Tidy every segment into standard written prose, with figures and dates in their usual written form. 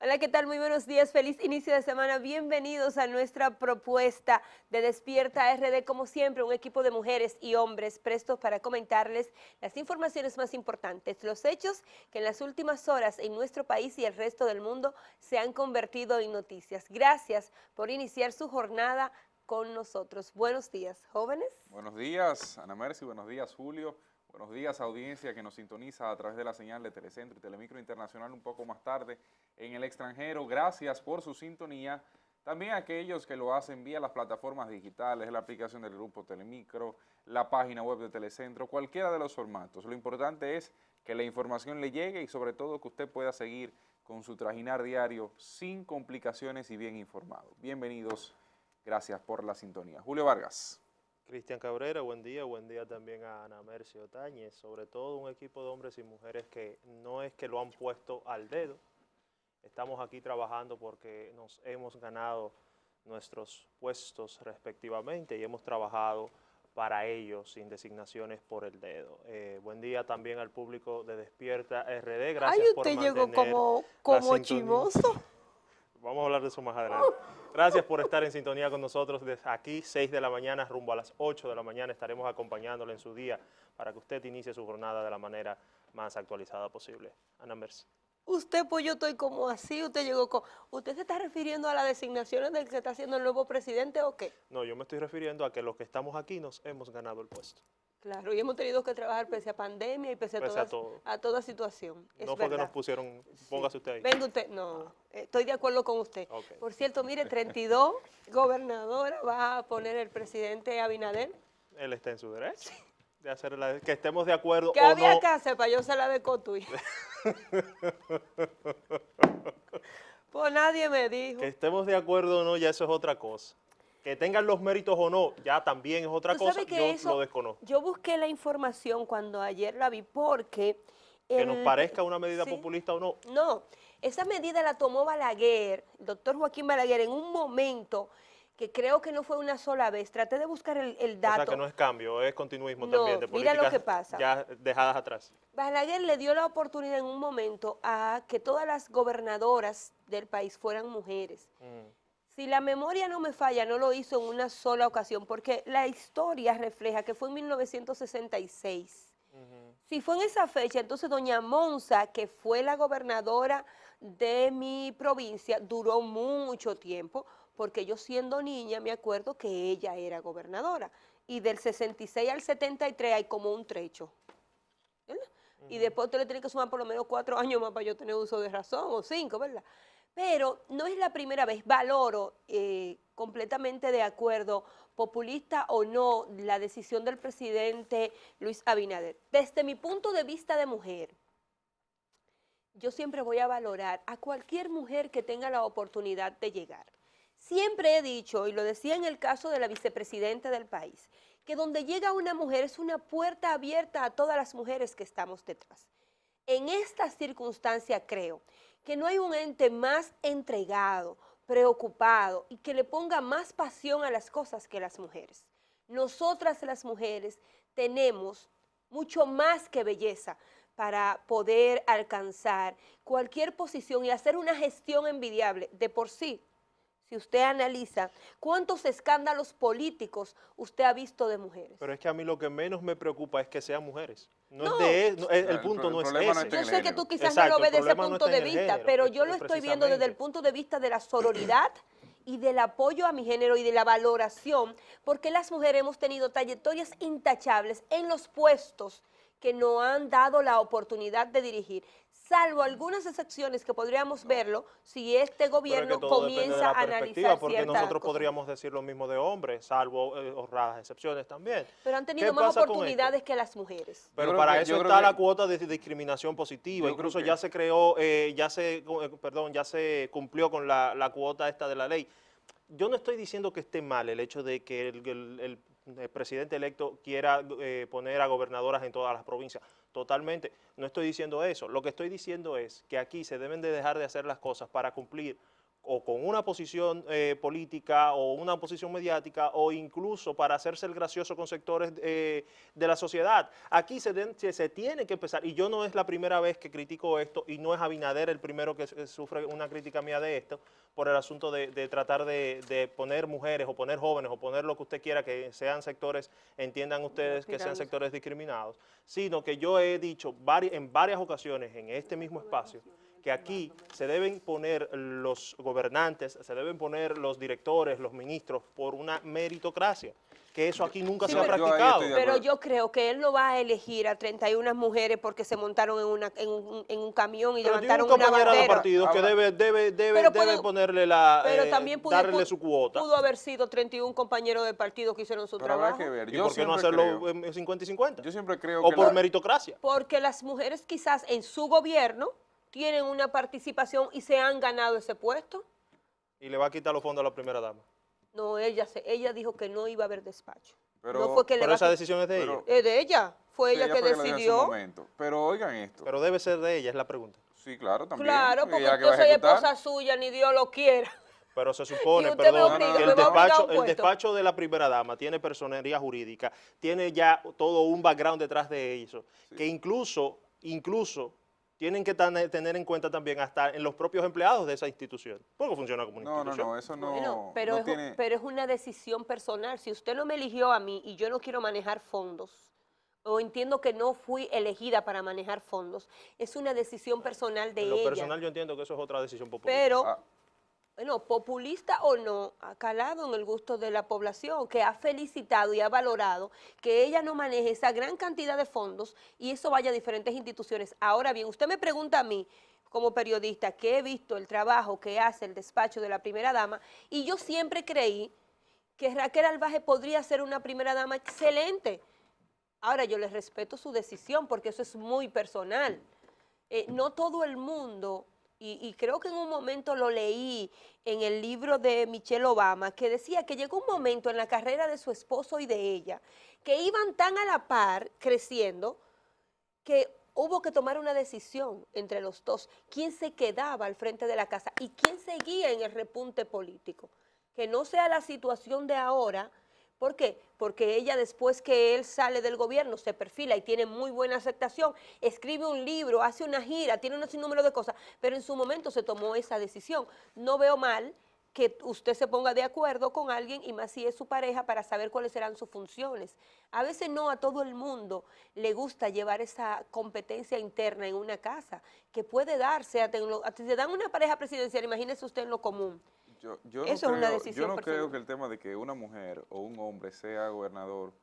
Hola, ¿qué tal? Muy buenos días, feliz inicio de semana. Bienvenidos a nuestra propuesta de Despierta RD. Como siempre, un equipo de mujeres y hombres prestos para comentarles las informaciones más importantes, los hechos que en las últimas horas en nuestro país y el resto del mundo se han convertido en noticias. Gracias por iniciar su jornada con nosotros. Buenos días, jóvenes. Buenos días, Ana Mercy, buenos días, Julio. Buenos días, audiencia que nos sintoniza a través de la señal de Telecentro y Telemicro Internacional un poco más tarde en el extranjero. Gracias por su sintonía. También a aquellos que lo hacen vía las plataformas digitales, la aplicación del grupo Telemicro, la página web de Telecentro, cualquiera de los formatos. Lo importante es que la información le llegue y sobre todo que usted pueda seguir con su trajinar diario sin complicaciones y bien informado. Bienvenidos, gracias por la sintonía. Julio Vargas. Cristian Cabrera, buen día también a Ana Mercy Otañez, sobre todo un equipo de hombres y mujeres que no es que lo han puesto al dedo, estamos aquí trabajando porque nos hemos ganado nuestros puestos respectivamente y hemos trabajado para ellos sin designaciones por el dedo. Buen día también al público de Despierta RD, Ay, gracias por usted llegó mantener la como sintonía. chimoso. Vamos a hablar de eso más adelante. Gracias por estar en sintonía con nosotros desde aquí, 6 de la mañana, rumbo a las 8 de la mañana. Estaremos acompañándole en su día para que usted inicie su jornada de la manera más actualizada posible. Ana Mercy. Usted, pues yo estoy como así, usted llegó con... ¿Usted se está refiriendo a las designaciones del que está haciendo el nuevo presidente o qué? No, yo me estoy refiriendo a que los que estamos aquí nos hemos ganado el puesto. Claro, y hemos tenido que trabajar pese a pandemia y Pese a todo. a toda situación. Es No fue que verdad. nos pusieron, Sí. póngase usted ahí. Venga usted, no, estoy de acuerdo con usted. Ok. Por cierto, mire, 32 gobernadora va a poner el presidente Abinader. Él está en su derecho de hacer que estemos de acuerdo ¿Qué o había no. que hacer para yo se la de Cotuí? Pues nadie me dijo. Que estemos de acuerdo o no, ya eso es otra cosa. Que tengan los méritos o no, ya también es otra Tú cosa, sabes que yo eso, lo desconozco. yo busqué la información cuando ayer la vi porque... Que nos parezca una medida sí, populista o no. no, esa medida la tomó Balaguer, el doctor Joaquín Balaguer, en un momento que creo que no fue una sola vez. Traté de buscar el dato. O sea que no es cambio, es continuismo No, también de mira lo políticas que pasa. ya dejadas atrás. Balaguer le dio la oportunidad en un momento a que todas las gobernadoras del país fueran mujeres. Si la memoria no me falla, no lo hizo en una sola ocasión, porque la historia refleja que fue en 1966. Si fue en esa fecha, entonces doña Monza, que fue la gobernadora de mi provincia, duró mucho tiempo, porque yo siendo niña me acuerdo que ella era gobernadora. Y del 66 al 73 hay como un trecho. ¿Verdad? Y después usted le tiene que sumar por lo menos 4 años más para yo tener uso de razón, o 5, ¿verdad? Pero no es la primera vez, valoro completamente de acuerdo, populista o no, la decisión del presidente Luis Abinader. Desde mi punto de vista de mujer, yo siempre voy a valorar a cualquier mujer que tenga la oportunidad de llegar. Siempre he dicho, y lo decía en el caso de la vicepresidenta del país, que donde llega una mujer es una puerta abierta a todas las mujeres que estamos detrás. En esta circunstancia creo que no hay un ente más entregado, preocupado y que le ponga más pasión a las cosas que las mujeres. Nosotras las mujeres tenemos mucho más que belleza para poder alcanzar cualquier posición y hacer una gestión envidiable de por sí. Si usted analiza cuántos escándalos políticos usted ha visto de mujeres. Pero es que a mí lo que menos me preocupa es que sean mujeres. No, No. el punto no es problema no ese. está en Yo el sé que género. tú quizás Exacto, no lo ves el desde ese problema no punto está de en el vista, género, pero yo lo estoy viendo desde el precisamente. punto de vista de la sororidad y del apoyo a mi género y de la valoración, porque las mujeres hemos tenido trayectorias intachables en los puestos que nos han dado la oportunidad de dirigir, salvo algunas excepciones que podríamos verlo si este Pero es que gobierno todo depende de comienza la a perspectiva, analizar porque ciertas nosotros cosas. podríamos decir lo mismo de hombres, salvo honradas excepciones también. Pero han ¿Qué tenido más pasa con esto? oportunidades que las mujeres. Pero Yo creo para que- eso yo creo está que- la cuota de discriminación positiva. yo creo Incluso que- ya se creó, ya se cumplió con la cuota esta de la ley. Yo no estoy diciendo que esté mal el hecho de que el presidente electo quiera poner a gobernadoras en todas las provincias. Totalmente, no estoy diciendo eso. Lo que estoy diciendo es que aquí se deben de dejar de hacer las cosas para cumplir o con una posición política o una posición mediática o incluso para hacerse el gracioso con sectores de la sociedad. Aquí se tiene que empezar, y yo no es la primera vez que critico esto, y no es Abinader el primero que sufre una crítica mía de esto, por el asunto de tratar de poner mujeres o poner jóvenes o poner lo que usted quiera, que sean sectores, entiendan ustedes que sean sectores discriminados, sino que yo he dicho en varias ocasiones en este mismo espacio que aquí se deben poner los gobernantes, se deben poner los directores, los ministros, por una meritocracia, que eso aquí nunca se ha practicado. Pero yo creo que él no va a elegir a 31 mujeres porque se montaron en un camión y levantaron una bandera. De partido que debe ponerle darle su cuota. Pudo haber sido 31 compañeros de partido que hicieron su trabajo. Que ver. ¿Y por qué no hacerlo 50 y 50? Yo siempre creo o por meritocracia. Porque las mujeres quizás en su gobierno tienen una participación y se han ganado ese puesto. ¿Y le va a quitar los fondos a la primera dama? No, ella dijo que no iba a haber despacho. Pero esa decisión es de ella. Es de ella. Fue ella que decidió. Pero oigan esto. Pero debe ser de ella, es la pregunta. Sí, claro, también. Claro, porque yo soy esposa suya, ni Dios lo quiera. Pero se supone, perdón, que el despacho de la primera dama tiene personería jurídica, tiene ya todo un background detrás de eso, sí, que incluso tienen que tener en cuenta también hasta en los propios empleados de esa institución, porque funciona como una institución. No, eso no, bueno, pero es una decisión personal. Si usted no me eligió a mí y yo no quiero manejar fondos, o entiendo que no fui elegida para manejar fondos, es una decisión personal de ella. En lo personal yo entiendo que eso es otra decisión popular. Pero, bueno, populista o no, ha calado en el gusto de la población, que ha felicitado y ha valorado que ella no maneje esa gran cantidad de fondos y eso vaya a diferentes instituciones. Ahora bien, usted me pregunta a mí, como periodista, que he visto el trabajo que hace el despacho de la primera dama, y yo siempre creí que Raquel Albaje podría ser una primera dama excelente. Ahora, yo les respeto su decisión porque eso es muy personal. No todo el mundo... Y creo que en un momento lo leí en el libro de Michelle Obama, que decía que llegó un momento en la carrera de su esposo y de ella, que iban tan a la par, creciendo, que hubo que tomar una decisión entre los dos, quién se quedaba al frente de la casa y quién seguía en el repunte político. Que no sea la situación de ahora. ¿Por qué? Porque ella, después que él sale del gobierno, se perfila y tiene muy buena aceptación, escribe un libro, hace una gira, tiene un sinnúmero de cosas, pero en su momento se tomó esa decisión. No veo mal que usted se ponga de acuerdo con alguien, y más si es su pareja, para saber cuáles serán sus funciones. A veces no a todo el mundo le gusta llevar esa competencia interna en una casa, que puede darse, si se dan una pareja presidencial, imagínese usted en lo común. Eso es una decisión personal. Yo no creo que el tema de que una mujer o un hombre sea gobernador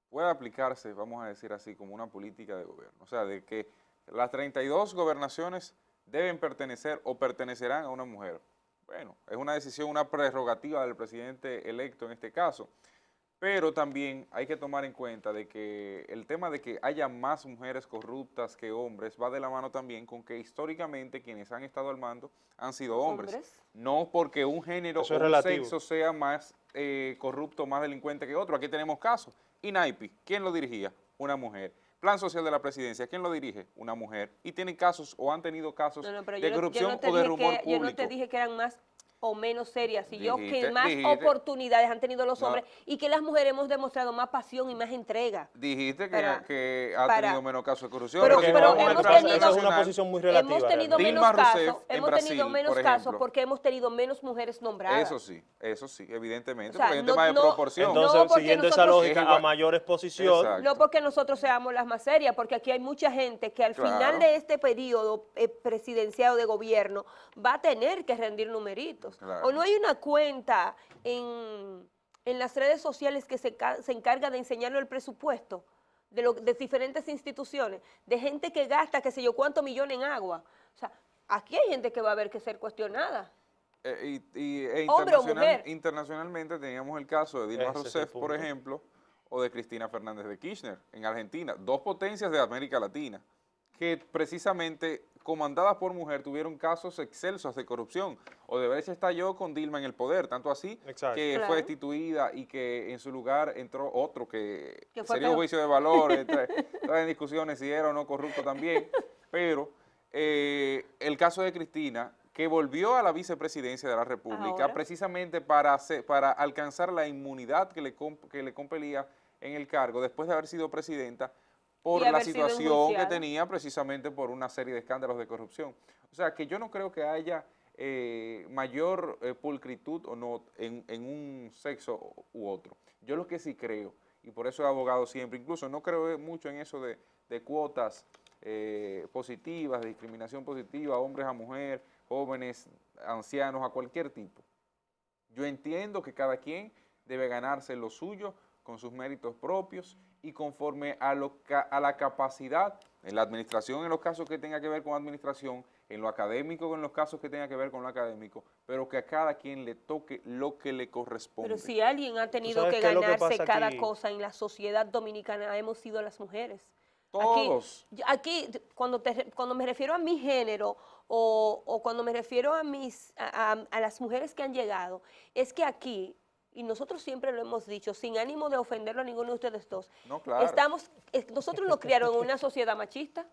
pueda aplicarse, vamos a decir así, como una política de gobierno. O sea, de que las 32 gobernaciones deben pertenecer o pertenecerán a una mujer. Bueno, es una decisión, una prerrogativa del presidente electo en este caso. Pero también hay que tomar en cuenta de que el tema de que haya más mujeres corruptas que hombres va de la mano también con que históricamente quienes han estado al mando han sido hombres. No porque un género o un sexo sea más corrupto, más delincuente que otro. Aquí tenemos casos. INAIPI, ¿quién lo dirigía? Una mujer. Plan Social de la Presidencia, ¿quién lo dirige? Una mujer. Y tienen casos o han tenido casos de corrupción o de rumor público. Yo no te dije que eran más o menos serias, y yo que más oportunidades han tenido los hombres y que las mujeres hemos demostrado más pasión y más entrega. Dijiste que ha tenido menos casos de corrupción. Pero hemos tenido, esa es una posición muy relativa. Hemos tenido menos casos porque hemos tenido menos mujeres nombradas. Eso sí, evidentemente, porque hay un tema de proporción. Entonces, siguiendo esa lógica, a mayor exposición. No porque nosotros seamos las más serias, porque aquí hay mucha gente que al final de este periodo presidencial o de gobierno va a tener que rendir numeritos. O no hay una cuenta en las redes sociales que se encarga de enseñarlo el presupuesto de diferentes instituciones, de gente que gasta qué sé yo cuántos millones en agua. O sea, aquí hay gente que va a haber que ser cuestionada. Hombre o mujer. Internacionalmente teníamos el caso de Dilma Rousseff, por ejemplo, o de Cristina Fernández de Kirchner en Argentina, dos potencias de América Latina, que precisamente comandadas por mujer tuvieron casos excelsos de corrupción. Odebrecht estalló con Dilma en el poder, tanto así que fue destituida y que en su lugar entró otro que sería un juicio de valor, en discusiones si era o no corrupto también, pero el caso de Cristina, que volvió a la vicepresidencia de la República Ahora. precisamente para alcanzar la inmunidad que le compelía en el cargo después de haber sido presidenta por Y la haber sido situación que enjuiciada. tenía precisamente por una serie de escándalos de corrupción. O sea, que yo no creo que haya mayor pulcritud o no en un sexo u otro. Yo lo que sí creo, y por eso he abogado siempre, incluso no creo mucho en eso de cuotas positivas, de discriminación positiva, hombres a mujer, jóvenes, ancianos, a cualquier tipo. Yo entiendo que cada quien debe ganarse lo suyo con sus méritos propios y conforme a la capacidad en la administración, en los casos que tenga que ver con administración, en lo académico, en los casos que tenga que ver con lo académico, pero que a cada quien le toque lo que le corresponde. Pero si alguien ha tenido sabes que qué es lo que ganarse pasa cada aquí? cosa en la sociedad dominicana, hemos sido las mujeres. Todos. Aquí cuando me refiero a mi género o cuando me refiero a las mujeres que han llegado, es que aquí, y nosotros siempre lo hemos dicho, sin ánimo de ofenderlo a ninguno de ustedes dos, No, claro. nosotros nos criaron en una sociedad machista.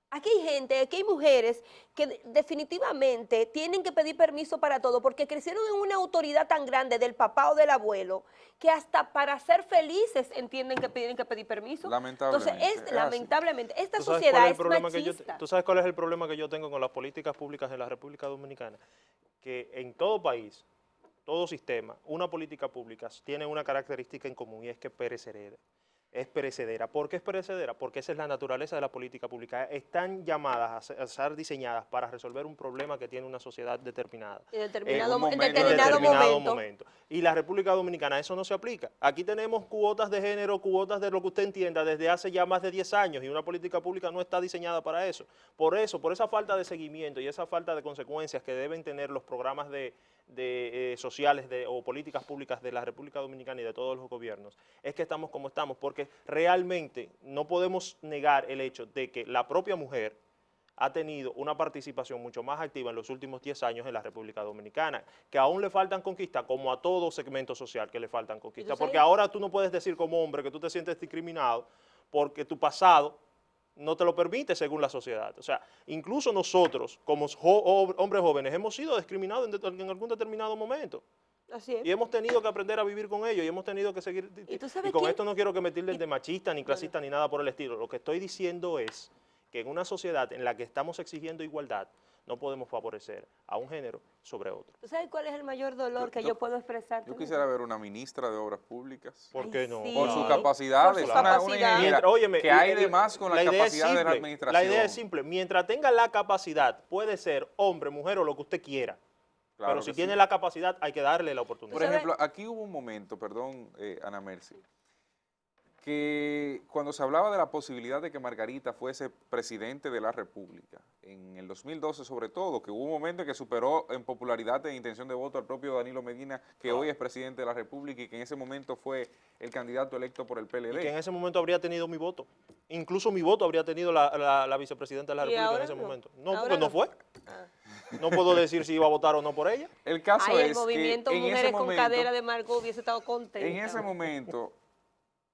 Aquí hay gente, aquí hay mujeres que definitivamente tienen que pedir permiso para todo porque crecieron en una autoridad tan grande del papá o del abuelo que hasta para ser felices entienden que tienen que pedir permiso. Lamentablemente, Entonces, es así. lamentablemente, esta ¿Tú sabes cuál sociedad es el es problema machista. ¿Tú sabes cuál es el problema que yo tengo con las políticas públicas en la República Dominicana? Que en todo país, todo sistema, una política pública tiene una característica en común y es que es perecedera. Es perecedera. ¿Por qué es perecedera? Porque esa es la naturaleza de la política pública. Están llamadas a ser diseñadas para resolver un problema que tiene una sociedad determinada. En un determinado momento, momento. Y la República Dominicana eso no se aplica. Aquí tenemos cuotas de género, cuotas de lo que usted entienda desde hace ya más de 10 años y una política pública no está diseñada para eso. Por esa falta de seguimiento y esa falta de consecuencias que deben tener los programas sociales o políticas públicas de la República Dominicana y de todos los gobiernos, es que estamos como estamos, porque realmente no podemos negar el hecho de que la propia mujer ha tenido una participación mucho más activa en los últimos 10 años en la República Dominicana, que aún le faltan conquistas, como a todo segmento social que le faltan conquistas, porque ahora tú no puedes decir como hombre que tú te sientes discriminado porque tu pasado no te lo permite según la sociedad. O sea, incluso nosotros, como hombres jóvenes, hemos sido discriminados en algún determinado momento. Así es. Y hemos tenido que aprender a vivir con ello y hemos tenido que seguir. Y con esto no quiero que me tilden de machista, ni clasista, ni nada por el estilo. Lo que estoy diciendo es que en una sociedad en la que estamos exigiendo igualdad, no podemos favorecer a un género sobre otro. ¿Tú sabes cuál es el mayor dolor que yo puedo expresar? Yo quisiera ver una ministra de Obras Públicas. ¿Por qué no? sí. Por sus Claro. capacidades, Por su una capacidad. ingeniera, Óyeme, que hay de más con la idea es capacidad de la simple, administración. La idea es simple. Mientras tenga la capacidad, puede ser hombre, mujer o lo que usted quiera. Claro Pero si que tiene sí. la capacidad, hay que darle la oportunidad. Por ejemplo, aquí hubo un momento, perdón, Ana Mercy, que cuando se hablaba de la posibilidad de que Margarita fuese presidente de la República, en el 2012 sobre todo, que hubo un momento en que superó en popularidad e intención de voto al propio Danilo Medina, que hoy es presidente de la República y que en ese momento fue el candidato electo por el PLD. Y que en ese momento habría tenido mi voto. Incluso mi voto habría tenido la vicepresidenta de la ¿Y República en ahora ese no? momento. No, Ahora porque no no. fue. No puedo decir si iba a votar o no por ella. El caso Ay, el es movimiento que en ese Mujeres con momento, Cadera de Margot hubiese estado contento. en ese momento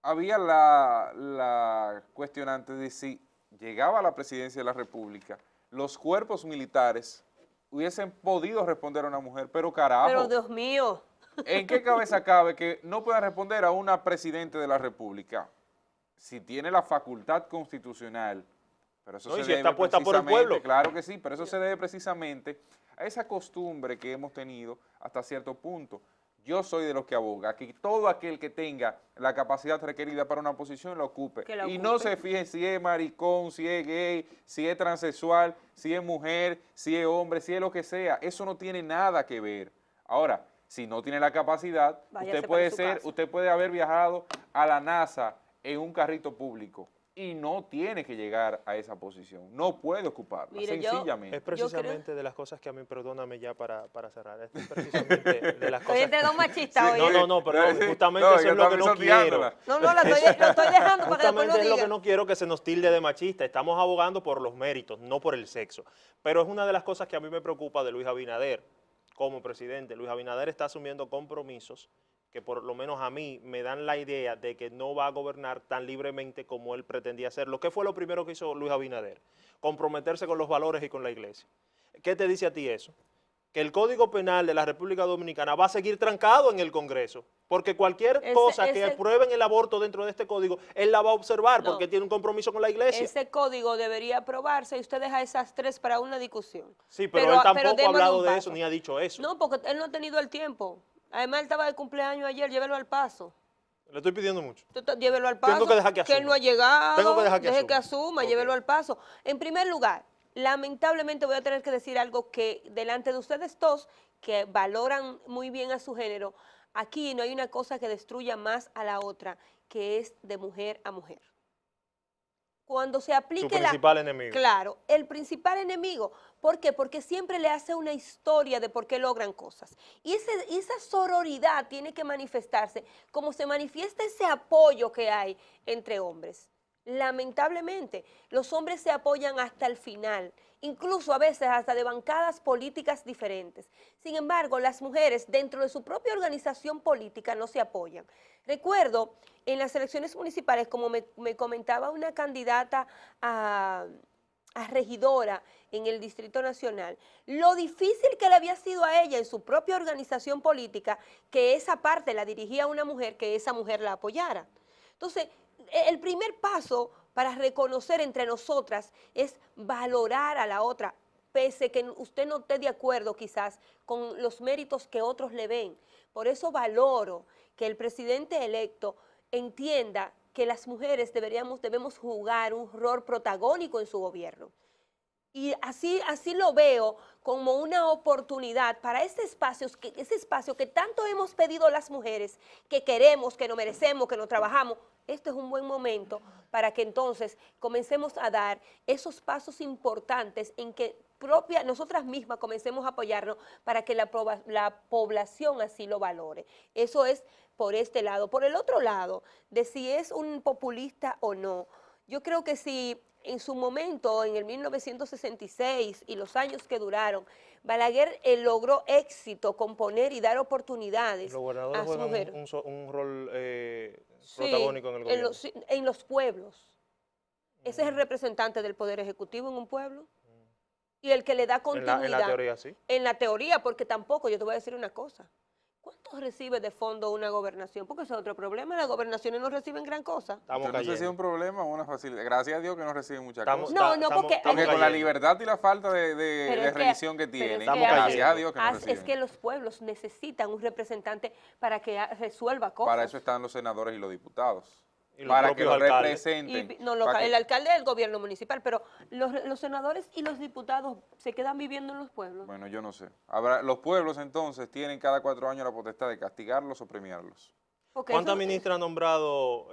había la cuestionante de si llegaba a la presidencia de la República, los cuerpos militares hubiesen podido responder a una mujer, pero carajo, Pero Dios mío. ¿en qué cabeza cabe que no pueda responder a una presidente de la República? Si tiene la facultad constitucional, pero eso No, y se si debe está puesta por el precisamente, pueblo. claro que sí, pero eso se debe precisamente a esa costumbre que hemos tenido hasta cierto punto. Yo soy de los que aboga que todo aquel que tenga la capacidad requerida para una posición la ocupe. Que la Y no ocupe. se fije si es maricón, si es gay, si es transexual, si es mujer, si es hombre, si es lo que sea. Eso no tiene nada que ver. Ahora, si no tiene la capacidad, Váyase usted puede haber viajado a la NASA en un carrito público y no tiene que llegar a esa posición. No puede ocuparla, Mire, sencillamente. Es precisamente de las cosas que a mí, perdóname ya para cerrar, es precisamente de las cosas... Oye, te dos machistas Sí, hoy. No, perdón, Sí, justamente no, eso yo es lo que estaba no quiero. pisoteándola. No, lo estoy dejando para que después Justamente lo es lo que diga. no quiero que se nos tilde de machista. Estamos abogando por los méritos, no por el sexo. Pero es una de las cosas que a mí me preocupa de Luis Abinader como presidente. Luis Abinader está asumiendo compromisos que por lo menos a mí me dan la idea de que no va a gobernar tan libremente como él pretendía hacerlo. ¿Qué fue lo primero que hizo Luis Abinader? Comprometerse con los valores y con la iglesia. ¿Qué te dice a ti eso? Que el Código Penal de la República Dominicana va a seguir trancado en el Congreso, porque cualquier cosa que aprueben el aborto dentro de este código, él la va a observar porque tiene un compromiso con la iglesia. Ese código debería aprobarse y usted deja esas tres para una discusión. Sí, pero él tampoco ha hablado de eso ni ha dicho eso. No, porque él no ha tenido el tiempo. Además, él estaba de cumpleaños ayer, llévelo al paso. Le estoy pidiendo mucho. Llévelo al paso. Tengo que dejar que asuma. Que él no ha llegado. Tengo que dejar que deje que asuma, okay. Llévelo al paso. En primer lugar, lamentablemente voy a tener que decir algo que delante de ustedes dos, que valoran muy bien a su género, aquí no hay una cosa que destruya más a la otra, que es de mujer a mujer. Cuando se aplique su principal enemigo. Claro, el principal enemigo. ¿Por qué? Porque siempre le hace una historia de por qué logran cosas. Y esa sororidad tiene que manifestarse como se manifiesta ese apoyo que hay entre hombres. Lamentablemente, los hombres se apoyan hasta el final, incluso a veces hasta de bancadas políticas diferentes. Sin embargo, las mujeres dentro de su propia organización política no se apoyan. Recuerdo en las elecciones municipales, como me comentaba una candidata a regidora en el Distrito Nacional, lo difícil que le había sido a ella en su propia organización política que esa parte la dirigía una mujer, que esa mujer la apoyara. Entonces, el primer paso para reconocer entre nosotras es valorar a la otra, pese que usted no esté de acuerdo quizás con los méritos que otros le ven. Por eso valoro que el presidente electo entienda que las mujeres debemos jugar un rol protagónico en su gobierno. Y así lo veo como una oportunidad para ese espacio que tanto hemos pedido las mujeres, que queremos, que nos merecemos, que nos trabajamos. Este es un buen momento para que entonces comencemos a dar esos pasos importantes en que nosotras mismas comencemos a apoyarnos para que la población así lo valore. Eso es por este lado. Por el otro lado, de si es un populista o no, yo creo que si en su momento, en el 1966 y los años que duraron, Balaguer logró éxito con poner y dar oportunidades a sus mujeres. Un rol protagónico en el gobierno. En los pueblos. Ese es el representante del Poder Ejecutivo en un pueblo. Y el que le da continuidad. En la teoría, sí. En la teoría, porque tampoco, yo te voy a decir una cosa. ¿Cuánto recibe de fondo una gobernación? Porque ese es otro problema, las gobernaciones no reciben gran cosa. No sé si es un problema o una facilidad. Gracias a Dios que no reciben muchas cosas. Porque con la libertad y la falta de revisión que tienen, gracias a Dios que no reciben. Es que los pueblos necesitan un representante para que resuelva cosas. Para eso están los senadores y los diputados. Y para que lo representen. El alcalde del gobierno municipal, pero los senadores y los diputados se quedan viviendo en los pueblos. Bueno, yo no sé. Los pueblos entonces tienen cada 4 años la potestad de castigarlos o premiarlos. ¿Cuántas ministras ha nombrado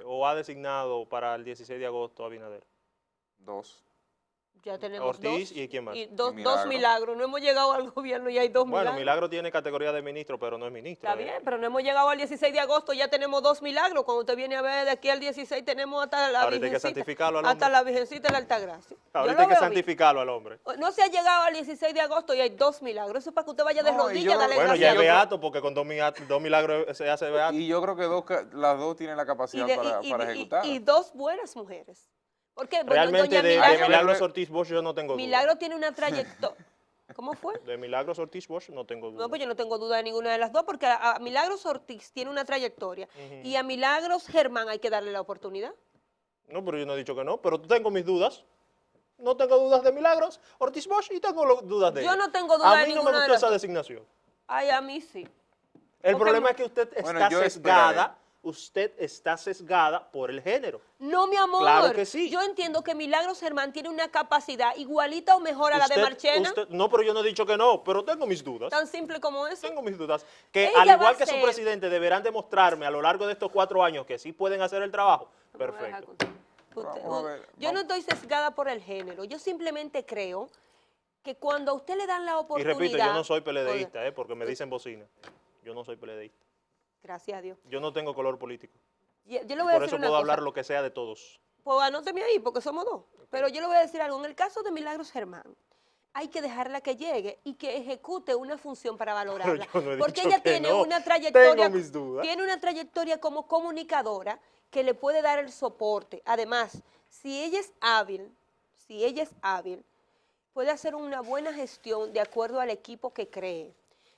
o ha designado para el 16 de agosto Abinader? 2. Ya tenemos Ortiz, dos. ¿y quién más? Y dos Milagros. No hemos llegado al gobierno y hay 2 Milagros. Bueno, Milagro tiene categoría de ministro, pero no es ministro. Está bien, pero no hemos llegado al 16 de agosto, ya tenemos 2 Milagros. Cuando usted viene a ver de aquí al 16 tenemos hasta la Ahorita hay que santificarlo al hombre. Hasta la Virgencita de la Altagracia. Ahorita hay que santificarlo al hombre. No se ha llegado al 16 de agosto y hay 2 Milagros. Eso es para que usted vaya de rodillas a darle gracias. Bueno, ya es beato, porque con 2 milagros se hace beato. Y yo creo que las dos tienen la capacidad para ejecutar. Y 2 buenas mujeres. Porque realmente de Milagros Ortiz Bosch yo no tengo duda. Milagro tiene una trayectoria. ¿Cómo fue? De Milagros Ortiz Bosch no tengo duda. No, pues yo no tengo duda de ninguna de las dos, porque a Milagros Ortiz tiene una trayectoria y a Milagros Germán hay que darle la oportunidad. No, pero yo no he dicho que no, pero tengo mis dudas. No tengo dudas de Milagros Ortiz Bosch y tengo dudas de ella. Yo no tengo duda de ninguna de las dos. A mí no me gustó esa designación. Ay, a mí sí. El problema es que usted está sesgada. Usted está sesgada por el género. No, mi amor. Claro que sí. Yo entiendo que Milagros Germán tiene una capacidad igualita o mejor a la de Marchena. No, pero yo no he dicho que no, pero tengo mis dudas. Tan simple como eso. Tengo mis dudas. Que al igual que su presidente deberán demostrarme a lo largo de estos 4 años que sí pueden hacer el trabajo. Perfecto. Yo no estoy sesgada por el género. Yo simplemente creo que cuando a usted le dan la oportunidad... Y repito, yo no soy peledeísta, porque me dicen bocina. Yo no soy peledeísta. Gracias a Dios. Yo no tengo color político. Yo le voy a decir una cosa. Por eso puedo hablar lo que sea de todos. Pues anóteme ahí, porque somos 2. Pero yo le voy a decir algo. En el caso de Milagros Germán, hay que dejarla que llegue y que ejecute una función para valorarla. yo no he Porque dicho ella que tiene no. una trayectoria, Tengo mis dudas. tiene una trayectoria como comunicadora que le puede dar el soporte. Además, si ella es hábil, puede hacer una buena gestión de acuerdo al equipo que cree.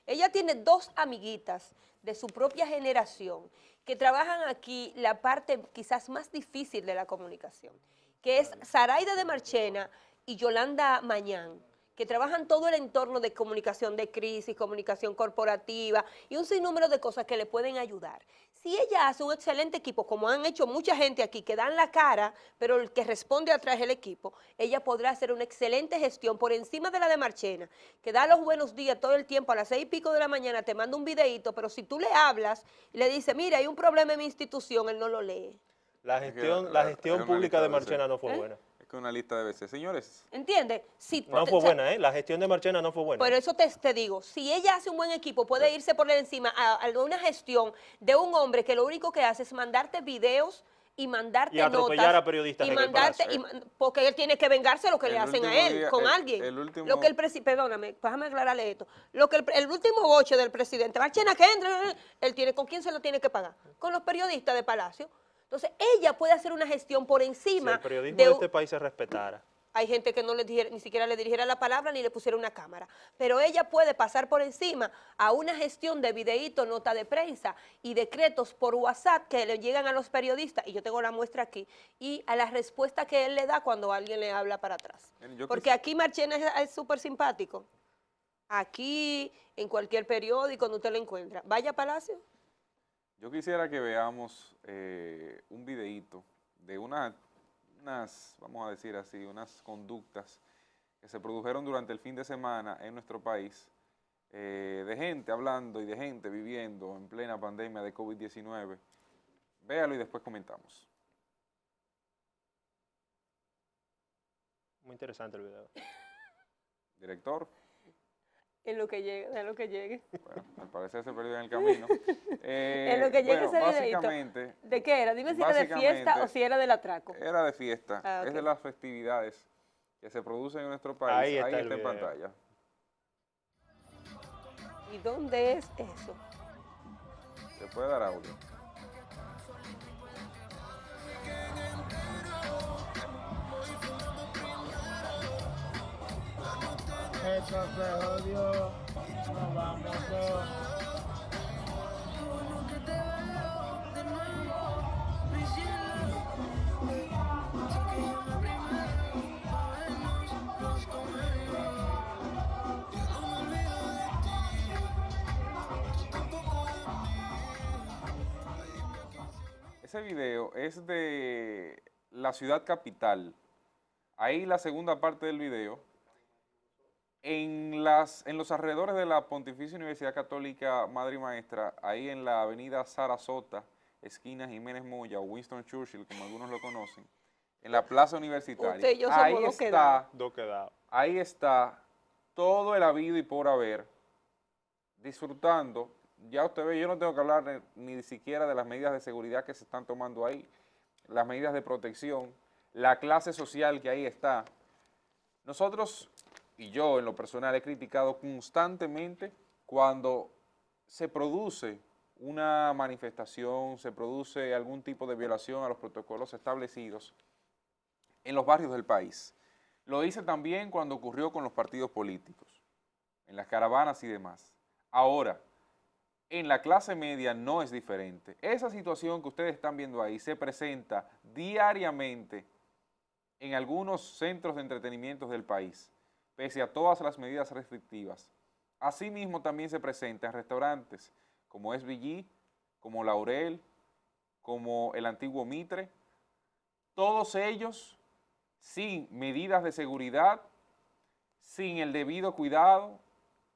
Ella tiene 2 amiguitas de su propia generación que trabajan aquí la parte quizás más difícil de la comunicación, que es Zaraida de Marchena y Yolanda Mañán, que trabajan todo el entorno de comunicación de crisis, comunicación corporativa y un sinnúmero de cosas que le pueden ayudar. Si ella hace un excelente equipo, como han hecho mucha gente aquí, que dan la cara, pero el que responde atrás es el equipo, ella podrá hacer una excelente gestión por encima de la de Marchena, que da los buenos días todo el tiempo a las 6:00 de la mañana, te manda un videíto, pero si tú le hablas y le dices, mira, hay un problema en mi institución, él no lo lee. La Es que gestión una pública lista de de Marchena veces. no fue buena. Es que una lista de veces. Señores, ¿Entiendes? Si, No fue buena, ¿eh? La gestión de Marchena no fue buena. Por eso te digo, si ella hace un buen equipo, puede irse por encima a una gestión de un hombre que lo único que hace es mandarte videos y mandarte Y atropellar notas a periodistas y en el mandarte, Palacio. porque él tiene que vengarse de lo que El le hacen a último él, día, con el- alguien. el último- Lo que el presidente, perdóname, déjame aclararle esto. Lo que el último boche del presidente, Marchena, que entre, él tiene, ¿con quién se lo tiene que pagar? Con los periodistas de Palacio. Entonces, ella puede hacer una gestión por Si encima el periodismo de de este país se respetara. hay gente que no le ni siquiera le dirigiera la palabra ni le pusiera una cámara. Pero ella puede pasar por encima a una gestión de videíto, nota de prensa y decretos por WhatsApp que le llegan a los periodistas, y yo tengo la muestra aquí, y a la respuesta que él le da cuando alguien le habla para atrás. Yo Porque aquí Marchena es súper simpático. Aquí, en cualquier periódico, donde usted lo encuentra. Vaya a Palacio. yo quisiera que veamos un videíto de unas, vamos a decir así, unas conductas que se produjeron durante el fin de semana en nuestro país, de gente hablando y de gente viviendo en plena pandemia de COVID-19. Véalo y después comentamos. Muy interesante el video. Director, En lo que llegue, en lo que llegue. bueno, al parecer se perdió en el camino. En lo que llegue Bueno, ese videíto. básicamente, ¿De qué era? Dime si era de fiesta o si era del atraco. era de fiesta, Ah, es ok. de las festividades que se producen en nuestro país. Ahí está el en video. pantalla. ¿Y dónde es eso? Se puede dar audio. Eso se jodió, nos vamos todos. Ese video es de la ciudad capital. Ahí la segunda parte del video. En los alrededores de la Pontificia Universidad Católica Madre y Maestra, ahí en la avenida Sarasota, esquina Jiménez Moya o Winston Churchill, como algunos lo conocen, en la plaza universitaria. Usted y yo somos Ahí dos está, quedados. Dos quedados. ahí está todo el habido y por haber, disfrutando. Ya usted ve, yo no tengo que hablar ni siquiera de las medidas de seguridad que se están tomando ahí, las medidas de protección, la clase social que ahí está. Nosotros, y yo en lo personal, he criticado constantemente cuando se produce una manifestación, se produce algún tipo de violación a los protocolos establecidos en los barrios del país. Lo hice también cuando ocurrió con los partidos políticos, en las caravanas y demás. Ahora, en la clase media no es diferente. Esa situación que ustedes están viendo ahí se presenta diariamente en algunos centros de entretenimiento del país, pese a todas las medidas restrictivas. Asimismo también se presenta en restaurantes como SBG, como Laurel, como el antiguo Mitre, todos ellos sin medidas de seguridad, sin el debido cuidado,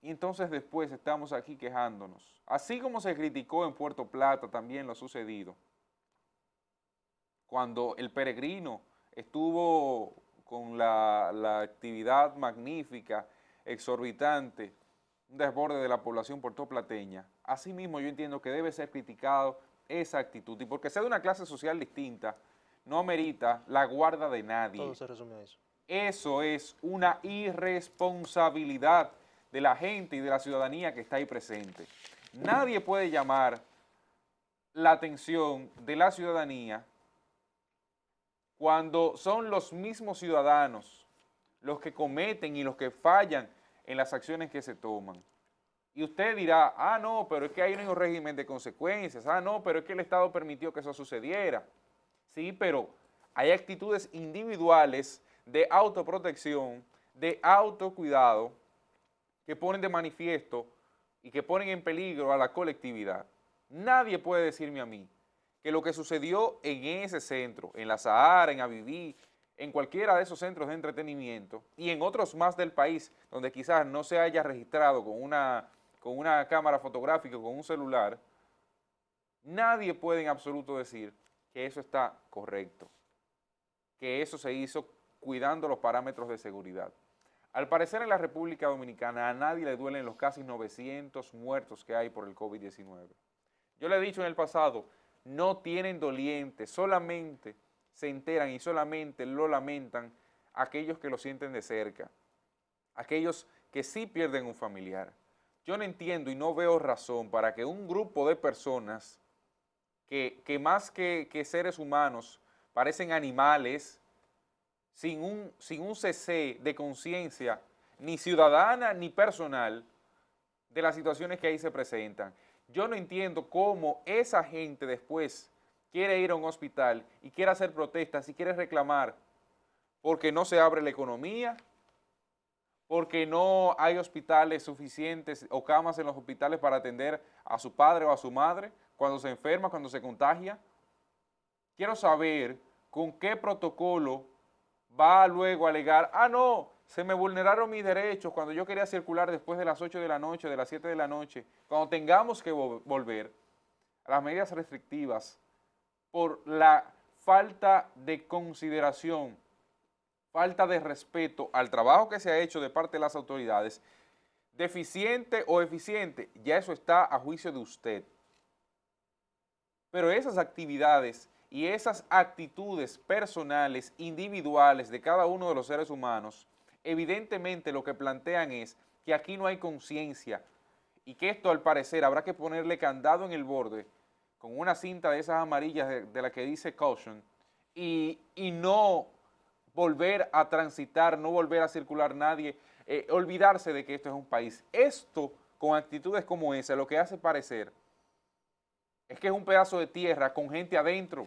y entonces después estamos aquí quejándonos. Así como se criticó en Puerto Plata, también lo ha sucedido. Cuando el Peregrino estuvo con la actividad magnífica, exorbitante, un desborde de la población puertoplateña, asimismo yo entiendo que debe ser criticado esa actitud, y porque sea de una clase social distinta, no amerita la guarda de nadie. Todo se resume a eso. Eso es una irresponsabilidad de la gente y de la ciudadanía que está ahí presente. Nadie puede llamar la atención de la ciudadanía cuando son los mismos ciudadanos los que cometen y los que fallan en las acciones que se toman. Y usted dirá, ah, no, pero es que hay un régimen de consecuencias, ah, no, pero es que el Estado permitió que eso sucediera. Sí, pero hay actitudes individuales de autoprotección, de autocuidado, que ponen de manifiesto y que ponen en peligro a la colectividad. Nadie puede decirme a mí que lo que sucedió en ese centro, en la Sahara, en Aviví, en cualquiera de esos centros de entretenimiento y en otros más del país donde quizás no se haya registrado con una cámara fotográfica o con un celular, nadie puede en absoluto decir que eso está correcto, que eso se hizo cuidando los parámetros de seguridad. Al parecer en la República Dominicana a nadie le duelen los casi 900 muertos que hay por el COVID-19. Yo le he dicho en el pasado, no tienen dolientes, solamente se enteran y solamente lo lamentan aquellos que lo sienten de cerca, aquellos que sí pierden un familiar. Yo no entiendo y no veo razón para que un grupo de personas que más que seres humanos parecen animales, sin un cese de conciencia, ni ciudadana ni personal, de las situaciones que ahí se presentan. Yo no entiendo cómo esa gente después quiere ir a un hospital y quiere hacer protestas y quiere reclamar porque no se abre la economía, porque no hay hospitales suficientes o camas en los hospitales para atender a su padre o a su madre cuando se enferma, cuando se contagia. Quiero saber con qué protocolo va luego a alegar, ah, no, se me vulneraron mis derechos cuando yo quería circular después de las 8 de la noche, de las 7 de la noche, cuando tengamos que volver a las medidas restrictivas por la falta de consideración, falta de respeto al trabajo que se ha hecho de parte de las autoridades, deficiente o eficiente, ya eso está a juicio de usted. Pero esas actividades y esas actitudes personales, individuales de cada uno de los seres humanos, evidentemente lo que plantean es que aquí no hay conciencia y que esto al parecer habrá que ponerle candado en el borde con una cinta de esas amarillas de la que dice caution y no volver a transitar, no volver a circular nadie, olvidarse de que esto es un país. Esto con actitudes como esa lo que hace parecer es que es un pedazo de tierra con gente adentro,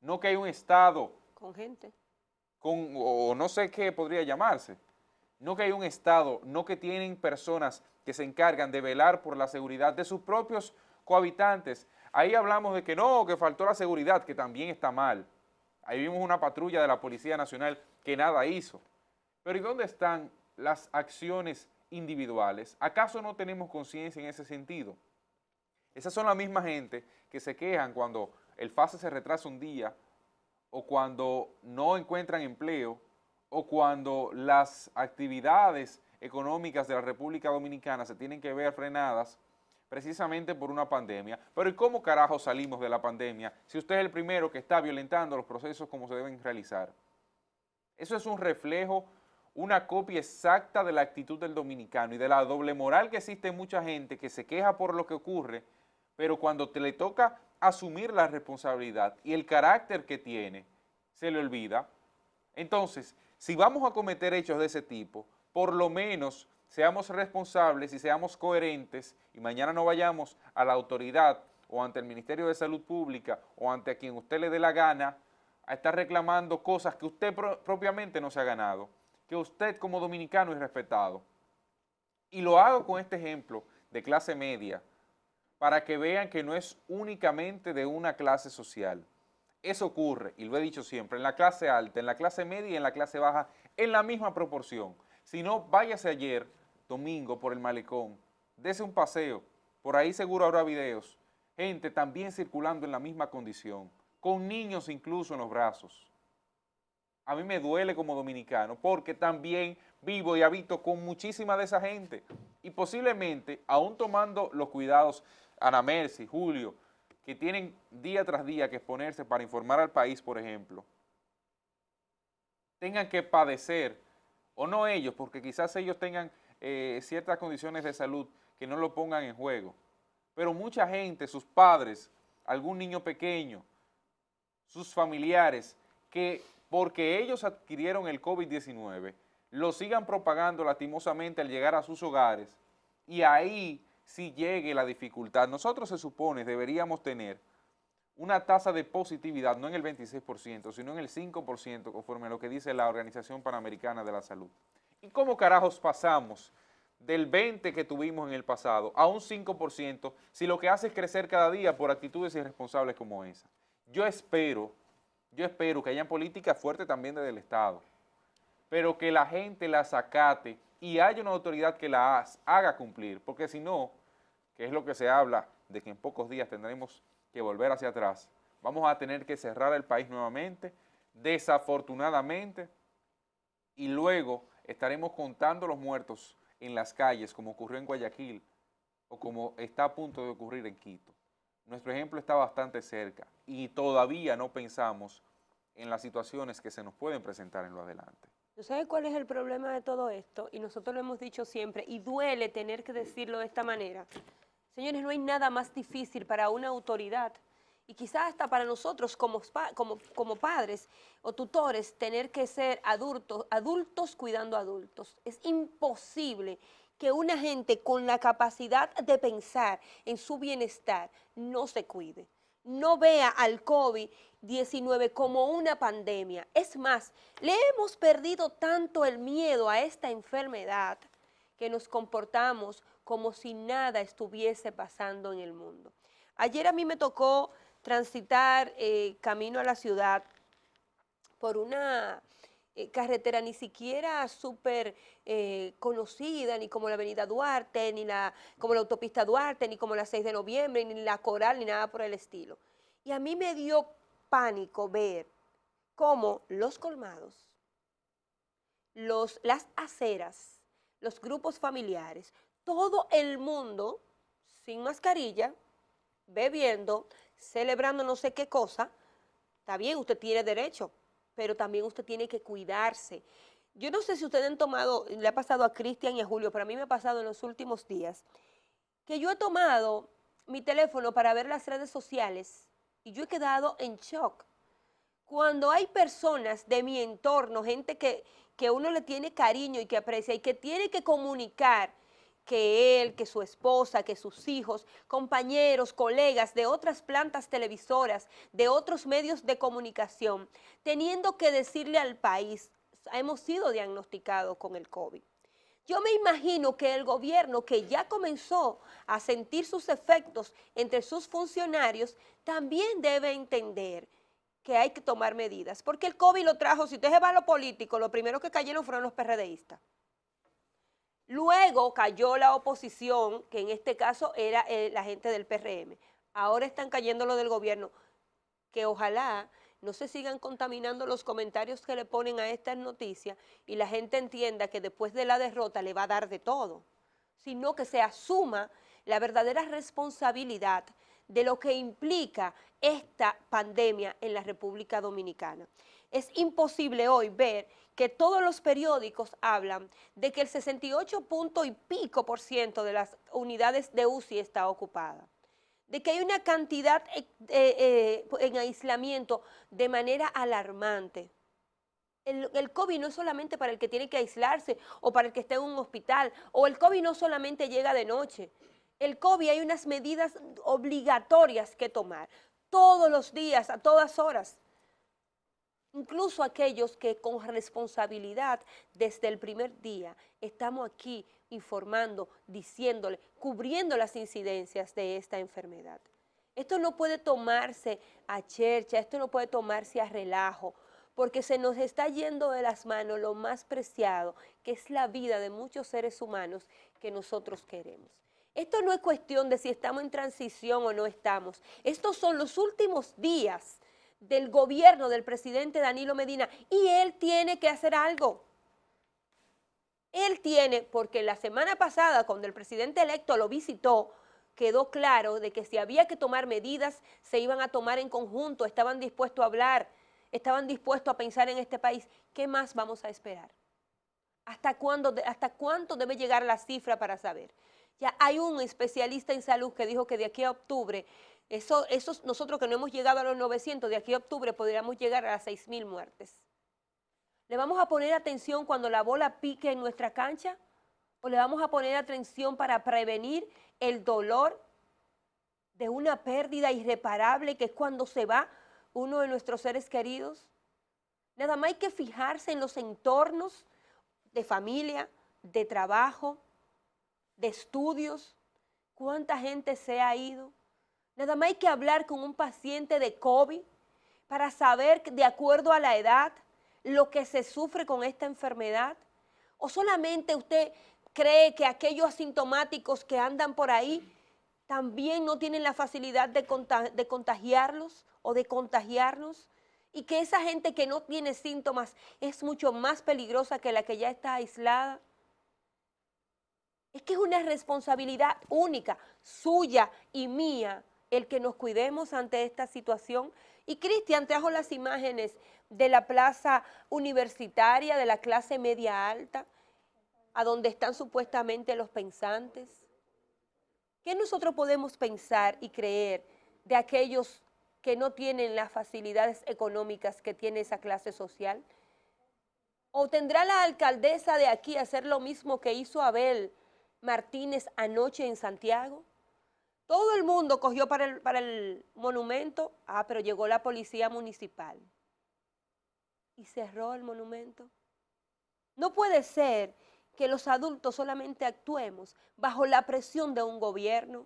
no que hay un Estado. Con gente. O no sé qué podría llamarse. No que hay un Estado, no que tienen personas que se encargan de velar por la seguridad de sus propios cohabitantes. Ahí hablamos de que no, que faltó la seguridad, que también está mal. Ahí vimos una patrulla de la Policía Nacional que nada hizo. Pero ¿y dónde están las acciones individuales? ¿Acaso no tenemos conciencia en ese sentido? Esas son la misma gente que se quejan cuando el FASE se retrasa un día o cuando no encuentran empleo o cuando las actividades económicas de la República Dominicana se tienen que ver frenadas precisamente por una pandemia. Pero ¿y cómo carajo salimos de la pandemia si usted es el primero que está violentando los procesos como se deben realizar? Eso es un reflejo, una copia exacta de la actitud del dominicano y de la doble moral que existe en mucha gente que se queja por lo que ocurre, pero cuando le toca asumir la responsabilidad y el carácter que tiene, se le olvida. Entonces, si vamos a cometer hechos de ese tipo, por lo menos seamos responsables y seamos coherentes y mañana no vayamos a la autoridad o ante el Ministerio de Salud Pública o ante quien usted le dé la gana a estar reclamando cosas que usted propiamente no se ha ganado, que usted como dominicano es respetado. Y lo hago con este ejemplo de clase media, para que vean que no es únicamente de una clase social. Eso ocurre, y lo he dicho siempre, en la clase alta, en la clase media y en la clase baja, en la misma proporción. Si no, váyase ayer, domingo, por el malecón, dése un paseo, por ahí seguro habrá videos, gente también circulando en la misma condición, con niños incluso en los brazos. A mí me duele como dominicano, porque también vivo y habito con muchísima de esa gente, y posiblemente, aún tomando los cuidados, Ana Mercy, Julio, que tienen día tras día que exponerse para informar al país, por ejemplo, tengan que padecer, o no ellos, porque quizás ellos tengan ciertas condiciones de salud que no lo pongan en juego, pero mucha gente, sus padres, algún niño pequeño, sus familiares, que porque ellos adquirieron el COVID-19, lo sigan propagando lastimosamente al llegar a sus hogares, y ahí sí llegue la dificultad. Nosotros se supone deberíamos tener una tasa de positividad no en el 26%, sino en el 5%, conforme a lo que dice la Organización Panamericana de la Salud. ¿Y cómo carajos pasamos del 20% que tuvimos en el pasado a un 5% si lo que hace es crecer cada día por actitudes irresponsables como esa? Yo espero que hayan políticas fuertes también desde el Estado, pero que la gente las acate y haya una autoridad que las haga cumplir, porque si no, que es lo que se habla de que en pocos días tendremos que volver hacia atrás, vamos a tener que cerrar el país nuevamente, desafortunadamente, y luego estaremos contando los muertos en las calles, como ocurrió en Guayaquil o como está a punto de ocurrir en Quito. Nuestro ejemplo está bastante cerca y todavía no pensamos en las situaciones que se nos pueden presentar en lo adelante. ¿Tú sabes cuál es el problema de todo esto? Y nosotros lo hemos dicho siempre, y duele tener que decirlo de esta manera. Señores, no hay nada más difícil para una autoridad, y quizás hasta para nosotros como padres o tutores, tener que ser adultos cuidando adultos. Es imposible que una gente con la capacidad de pensar en su bienestar no se cuide, no vea al COVID-19 como una pandemia. Es más, le hemos perdido tanto el miedo a esta enfermedad que nos comportamos como si nada estuviese pasando en el mundo. Ayer a mí me tocó transitar camino a la ciudad por una carretera ni siquiera súper conocida, ni como la avenida Duarte, ni como la autopista Duarte, ni como la 6 de noviembre, ni la Coral, ni nada por el estilo. Y a mí me dio pánico ver cómo los colmados, las aceras, los grupos familiares, todo el mundo sin mascarilla, bebiendo, celebrando no sé qué cosa. Está bien, usted tiene derecho, pero también usted tiene que cuidarse. Yo no sé si ustedes han tomado, le ha pasado a Cristian y a Julio, pero a mí me ha pasado en los últimos días, que yo he tomado mi teléfono para ver las redes sociales y yo he quedado en shock. Cuando hay personas de mi entorno, gente que uno le tiene cariño y que aprecia y que tiene que comunicar que él, que su esposa, que sus hijos, compañeros, colegas de otras plantas televisoras, de otros medios de comunicación, teniendo que decirle al país, hemos sido diagnosticados con el COVID. Yo me imagino que el gobierno, que ya comenzó a sentir sus efectos entre sus funcionarios, también debe entender que hay que tomar medidas, porque el COVID lo trajo, si usted se va a lo político, lo primero que cayeron fueron los PRDistas. Luego cayó la oposición, que en este caso era la gente del PRM. Ahora están cayendo lo del gobierno, que ojalá no se sigan contaminando los comentarios que le ponen a estas noticias y la gente entienda que después de la derrota le va a dar de todo, sino que se asuma la verdadera responsabilidad de lo que implica esta pandemia en la República Dominicana. Es imposible hoy ver que todos los periódicos hablan de que el 68% de las unidades de UCI está ocupada, de que hay una cantidad en aislamiento de manera alarmante. El COVID no es solamente para el que tiene que aislarse o para el que está en un hospital, o el COVID no solamente llega de noche. El COVID hay unas medidas obligatorias que tomar todos los días, a todas horas. Incluso aquellos que con responsabilidad desde el primer día estamos aquí informando, diciéndole, cubriendo las incidencias de esta enfermedad. Esto no puede tomarse a chercha, esto no puede tomarse a relajo, porque se nos está yendo de las manos lo más preciado, que es la vida de muchos seres humanos que nosotros queremos. Esto no es cuestión de si estamos en transición o no estamos. Estos son los últimos días del gobierno del presidente Danilo Medina y él tiene que hacer algo. Él tiene, porque la semana pasada cuando el presidente electo lo visitó, quedó claro de que si había que tomar medidas, se iban a tomar en conjunto, estaban dispuestos a hablar, estaban dispuestos a pensar en este país, ¿qué más vamos a esperar? ¿Hasta cuánto debe llegar la cifra para saber? Ya hay un especialista en salud que dijo que de aquí a octubre, nosotros que no hemos llegado a los 900, de aquí a octubre podríamos llegar a las 6.000 muertes. ¿Le vamos a poner atención cuando la bola pique en nuestra cancha? ¿O le vamos a poner atención para prevenir el dolor de una pérdida irreparable que es cuando se va uno de nuestros seres queridos? Nada más hay que fijarse en los entornos de familia, de trabajo, de estudios, cuánta gente se ha ido. Nada más hay que hablar con un paciente de COVID para saber, de acuerdo a la edad, lo que se sufre con esta enfermedad. ¿O solamente usted cree que aquellos asintomáticos que andan por ahí también no tienen la facilidad de contagiarlos o de contagiarnos? Y que esa gente que no tiene síntomas es mucho más peligrosa que la que ya está aislada. Es que es una responsabilidad única, suya y mía, el que nos cuidemos ante esta situación. Y Cristian trajo las imágenes de la plaza universitaria, de la clase media alta, a donde están supuestamente los pensantes. ¿Qué nosotros podemos pensar y creer de aquellos que no tienen las facilidades económicas que tiene esa clase social? ¿O tendrá la alcaldesa de aquí hacer lo mismo que hizo Abel Martínez anoche en Santiago? Todo el mundo cogió para el monumento, pero llegó la policía municipal y cerró el monumento. No puede ser que los adultos solamente actuemos bajo la presión de un gobierno.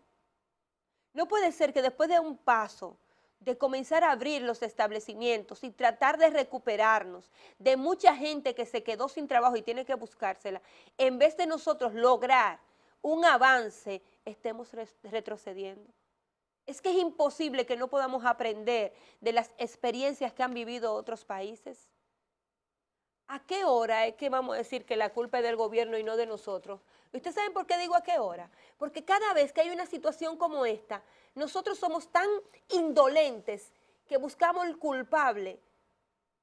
No puede ser que después de un paso de comenzar a abrir los establecimientos y tratar de recuperarnos de mucha gente que se quedó sin trabajo y tiene que buscársela, en vez de nosotros lograr un avance, estemos retrocediendo. Es que es imposible que no podamos aprender de las experiencias que han vivido otros países. ¿A qué hora es que vamos a decir que la culpa es del gobierno y no de nosotros? ¿Ustedes saben por qué digo a qué hora? Porque cada vez que hay una situación como esta, nosotros somos tan indolentes que buscamos el culpable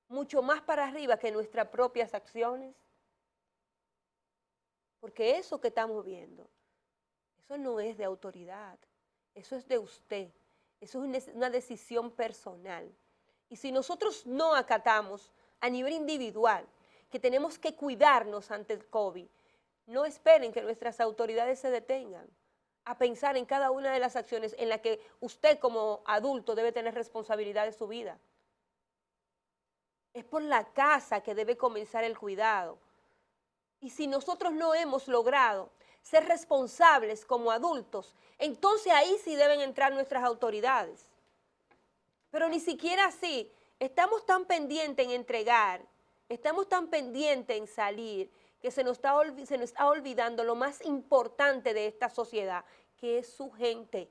mucho más para arriba que nuestras propias acciones. Porque eso que estamos viendo, eso no es de autoridad, eso es de usted, eso es una decisión personal. Y si nosotros no acatamos a nivel individual que tenemos que cuidarnos ante el COVID, no esperen que nuestras autoridades se detengan a pensar en cada una de las acciones en las que usted como adulto debe tener responsabilidad de su vida. Es por la casa que debe comenzar el cuidado. Y si nosotros no hemos logrado ser responsables como adultos, entonces ahí sí deben entrar nuestras autoridades. Pero ni siquiera así. Estamos tan pendientes en entregar, estamos tan pendientes en salir, que se nos está olvidando lo más importante de esta sociedad, que es su gente.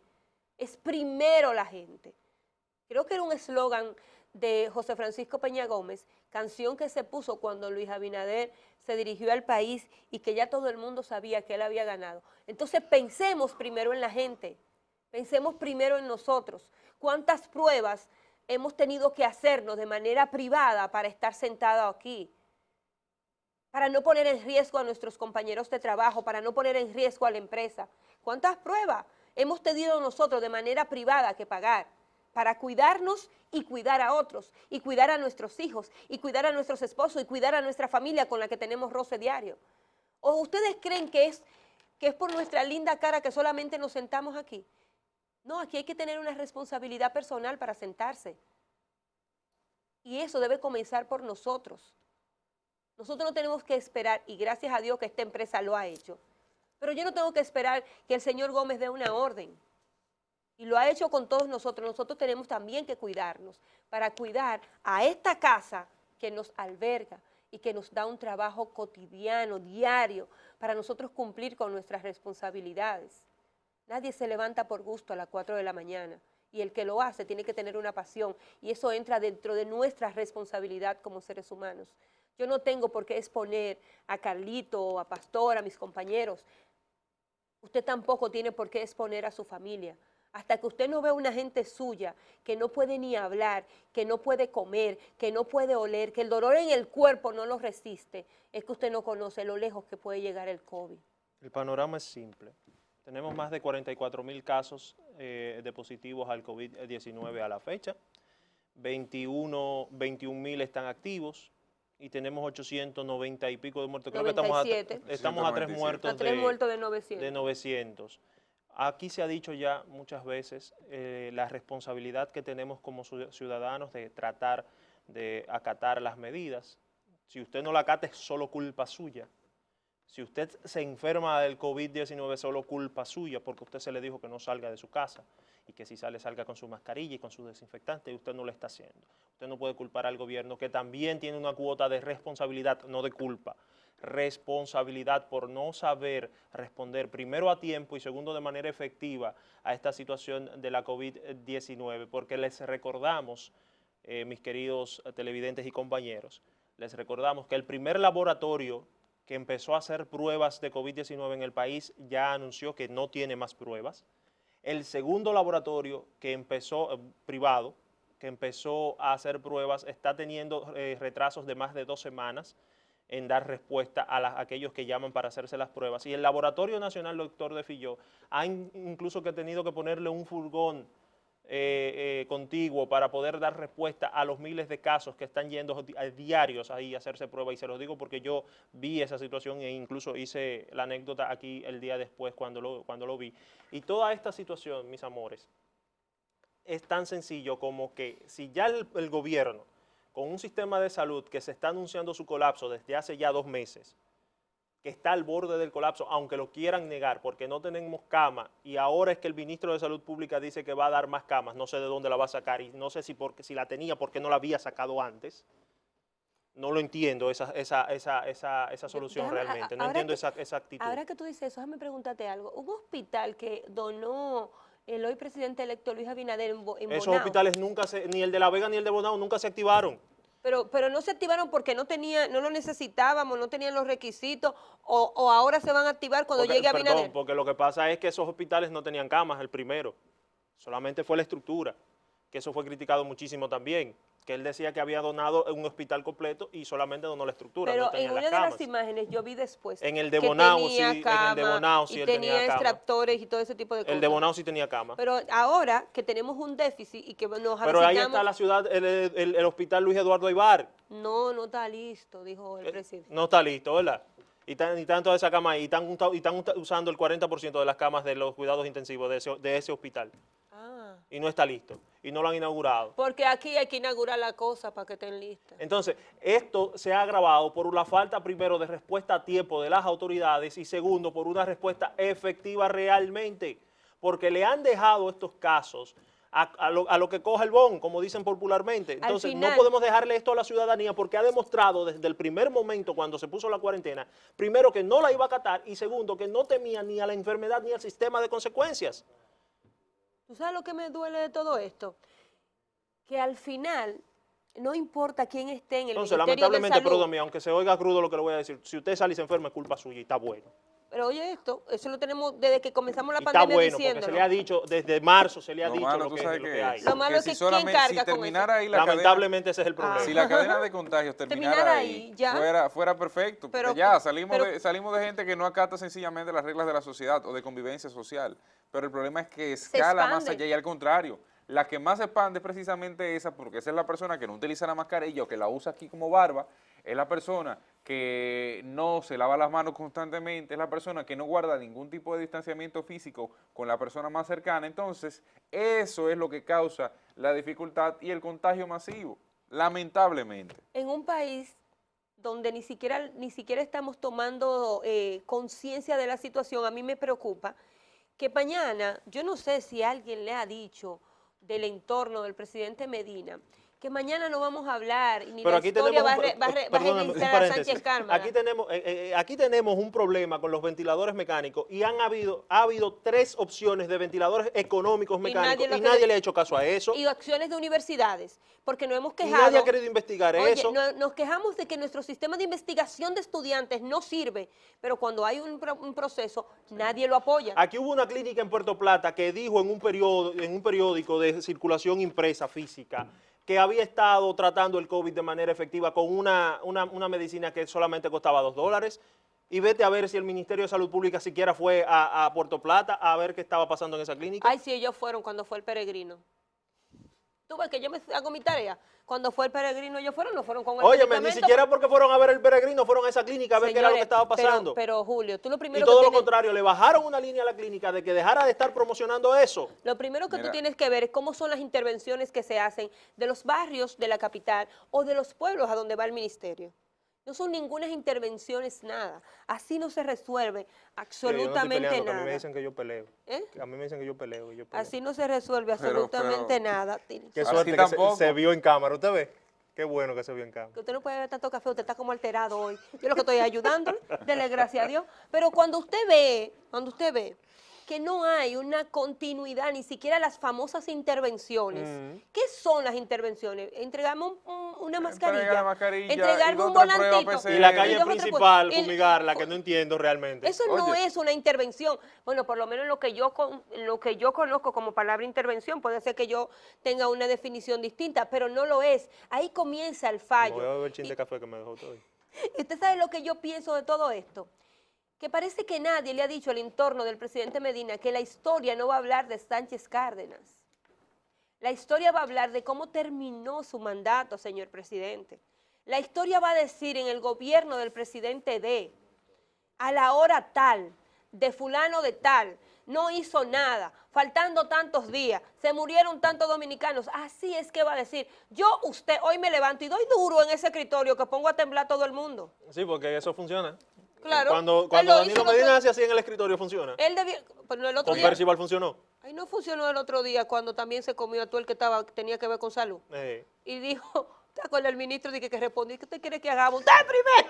Es primero la gente. Creo que era un eslogan de José Francisco Peña Gómez, canción que se puso cuando Luis Abinader se dirigió al país y que ya todo el mundo sabía que él había ganado. Entonces pensemos primero en la gente, pensemos primero en nosotros. ¿Cuántas pruebas hemos tenido que hacernos de manera privada para estar sentados aquí? Para no poner en riesgo a nuestros compañeros de trabajo, para no poner en riesgo a la empresa. ¿Cuántas pruebas hemos tenido nosotros de manera privada que pagar para cuidarnos y cuidar a otros, y cuidar a nuestros hijos, y cuidar a nuestros esposos, y cuidar a nuestra familia con la que tenemos roce diario? ¿O ustedes creen que es por nuestra linda cara que solamente nos sentamos aquí? No, aquí hay que tener una responsabilidad personal para sentarse. Y eso debe comenzar por nosotros. Nosotros no tenemos que esperar, y gracias a Dios que esta empresa lo ha hecho, pero yo no tengo que esperar que el señor Gómez dé una orden. Y lo ha hecho con todos nosotros. Nosotros tenemos también que cuidarnos para cuidar a esta casa que nos alberga y que nos da un trabajo cotidiano, diario, para nosotros cumplir con nuestras responsabilidades. Nadie se levanta por gusto a las 4 de la mañana y el que lo hace tiene que tener una pasión y eso entra dentro de nuestra responsabilidad como seres humanos. Yo no tengo por qué exponer a Carlito, a Pastor, a mis compañeros. Usted tampoco tiene por qué exponer a su familia, Hasta que usted no ve una gente suya que no puede ni hablar, que no puede comer, que no puede oler, que el dolor en el cuerpo no lo resiste, es que usted no conoce lo lejos que puede llegar el COVID. El panorama es simple. Tenemos más de 44.000 casos de positivos al COVID-19 a la fecha. 21.000 están activos y tenemos 890 y pico de muertos. Creo que estamos a 3 muertos, a 3 muertos de 900. Aquí se ha dicho ya muchas veces la responsabilidad que tenemos como ciudadanos de tratar de acatar las medidas. Si usted no la acata es solo culpa suya. Si usted se enferma del COVID-19 es solo culpa suya porque usted se le dijo que no salga de su casa y que si sale, salga con su mascarilla y con su desinfectante y usted no lo está haciendo. Usted no puede culpar al gobierno que también tiene una cuota de responsabilidad, no de culpa. Responsabilidad por no saber responder primero a tiempo y segundo de manera efectiva a esta situación de la COVID-19, porque les recordamos, mis queridos televidentes y compañeros, les recordamos que el primer laboratorio que empezó a hacer pruebas de COVID-19 en el país ya anunció que no tiene más pruebas. El segundo laboratorio que empezó, privado, que empezó a hacer pruebas, está teniendo retrasos de más de 2 semanas en dar respuesta a aquellos que llaman para hacerse las pruebas. Y el Laboratorio Nacional Doctor de Filló ha incluso tenido que ponerle un furgón contiguo para poder dar respuesta a los miles de casos que están yendo diarios ahí a hacerse pruebas. Y se los digo porque yo vi esa situación e incluso hice la anécdota aquí el día después cuando lo vi. Y toda esta situación, mis amores, es tan sencillo como que si ya el gobierno, con un sistema de salud que se está anunciando su colapso desde hace ya 2 meses, que está al borde del colapso, aunque lo quieran negar, porque no tenemos cama, y ahora es que el ministro de Salud Pública dice que va a dar más camas, no sé de dónde la va a sacar, y no sé si la tenía, porque no la había sacado antes. No lo entiendo, esa solución realmente, no entiendo esa actitud. Ahora que tú dices eso, déjame preguntarte algo. Un hospital que donó el hoy presidente electo Luis Abinader en Bonao. Esos hospitales nunca ni el de La Vega ni el de Bonao, nunca se activaron. Pero no se activaron porque no lo necesitábamos, no tenían los requisitos, o ahora se van a activar cuando llegue Abinader. Perdón, porque lo que pasa es que esos hospitales no tenían camas, el primero. Solamente fue la estructura, que eso fue criticado muchísimo también, que él decía que había donado un hospital completo y solamente donó la estructura, pero no tenía en una las de camas. las imágenes yo vi después en el de Bonao sí, en el de Bonao sí él tenía cama. extractores y todo ese tipo de cosas. El de Bonao sí tenía cama. Pero ahora que tenemos un déficit y que nos Pero ahí está la ciudad, el hospital Luis Eduardo Aybar. No está listo, dijo el presidente. No está listo, ¿verdad? Y tanto de esa cama ahí, y están usando el 40% de las camas de los cuidados intensivos de ese hospital. Y no está listo, y no lo han inaugurado. Porque aquí hay que inaugurar la cosa para que estén listas. Entonces, esto se ha agravado por la falta, primero, de respuesta a tiempo de las autoridades y segundo, por una respuesta efectiva realmente, porque le han dejado estos casos a lo que coja el bon, como dicen popularmente. Entonces, no podemos dejarle esto a la ciudadanía porque ha demostrado desde el primer momento cuando se puso la cuarentena, primero, que no la iba a acatar y segundo, que no temía ni a la enfermedad ni al sistema de consecuencias. ¿Tú sabes lo que me duele de todo esto? Que al final, no importa quién esté en el Ministerio de Salud. Entonces, lamentablemente, perdón, aunque se oiga crudo lo que le voy a decir, si usted sale y se enferma es culpa suya y está bueno. Pero oye esto, eso lo tenemos desde que comenzamos la pandemia diciéndolo. Está bueno, porque se le ha dicho, desde marzo se le ha dicho lo que hay. Lo malo es que ¿quién carga con eso? Lamentablemente ese es el problema. Si la cadena de contagios terminara ahí, fuera perfecto. Pero ya salimos de gente que no acata sencillamente las reglas de la sociedad o de convivencia social. Pero el problema es que escala más allá y al contrario. La que más se expande es precisamente esa, porque esa es la persona que no utiliza la mascarilla o que la usa aquí como barba, es la persona que no se lava las manos constantemente, es la persona que no guarda ningún tipo de distanciamiento físico con la persona más cercana. Entonces, eso es lo que causa la dificultad y el contagio masivo, lamentablemente. En un país donde ni siquiera estamos tomando conciencia de la situación, a mí me preocupa que mañana, yo no sé si alguien le ha dicho del entorno del presidente Medina, que mañana no vamos a habor y ni Pero la aquí historia tenemos va a perdóname, un registrar a paréntesis. Sánchez Cármara. Aquí tenemos un problema con los ventiladores mecánicos y ha habido 3 opciones de ventiladores económicos mecánicos y nadie le ha hecho caso a eso. Y acciones de universidades, porque nos hemos Y quejado. nadie ha querido investigar Oye, eso. nos quejamos de que nuestro sistema de investigación de estudiantes no sirve, pero cuando hay un proceso, nadie lo apoya. Aquí hubo una clínica en Puerto Plata que dijo en un periódico de circulación impresa física que había estado tratando el COVID de manera efectiva con una medicina que solamente costaba $2. Y vete a ver si el Ministerio de Salud Pública siquiera fue a Puerto Plata a ver qué estaba pasando en esa clínica. Ay, sí, ellos fueron cuando fue el peregrino. Tú ves que yo me hago mi tarea. Cuando fue el peregrino, ellos fueron, no fueron con el Óyeme, ni medicamento. siquiera porque fueron a ver el peregrino, fueron a esa clínica a ver qué era lo que estaba pasando. Pero Julio, tú lo Y primero todo que lo tienes, contrario, le bajaron una línea a la clínica de que dejara de estar promocionando eso. lo primero que Mira. tú tienes que ver es cómo son las intervenciones que se hacen de los barrios de la capital o de los pueblos a donde va el ministerio. No son ninguna intervenciones, nada. Así no se resuelve absolutamente A mí me nada. dicen que yo peleo. ¿Eh? A mí me dicen que yo peleo. y yo peleo. Así no se resuelve Pero- absolutamente nada. Qué Así suerte que tampoco. se vio en cámara, ¿usted ve? Qué bueno que se vio en cámara. Que usted no puede beber tanto café, usted está como alterado hoy. Yo lo que estoy ayudándole, dele gracias a Dios. Pero cuando usted ve que no hay una continuidad, ni siquiera las famosas intervenciones. ¿Qué son las intervenciones? Entregamos una mascarilla. Entrega la mascarilla entregarme y un 2 o 3 pruebas volantito. PCR. Y la calle Y dos o tres principal, cosas. fumigarla, que no entiendo realmente. Eso no Oye. es una intervención. Bueno, por lo menos lo que yo conozco como palabra intervención, puede ser que yo tenga una definición distinta, pero no lo es. Ahí comienza el fallo. Voy a beber chin de café que me dejó todo. ¿Y usted sabe lo que yo pienso de todo esto? Que parece que nadie le ha dicho al entorno del presidente Medina que la historia no va a hablar de Sánchez Cárdenas. La historia va a hablar de cómo terminó su mandato, señor presidente. La historia va a decir en el gobierno del presidente a la hora tal, de fulano de tal, no hizo nada, faltando tantos días, se murieron tantos dominicanos. Así es que va a decir, hoy me levanto y doy duro en ese escritorio que pongo a temblar todo el mundo. Sí, porque eso funciona. Claro. Cuando Él lo Danilo hizo Medina hace así en el escritorio, funciona. Él debió, pero el otro Con día, Percival funcionó. ahí no funcionó el otro día cuando también se comió a todo el que tenía que ver con salud. Y dijo, ¿te acuerdas el ministro de que respondí? ¿Qué usted quiere que hagamos? ¡Usted primero!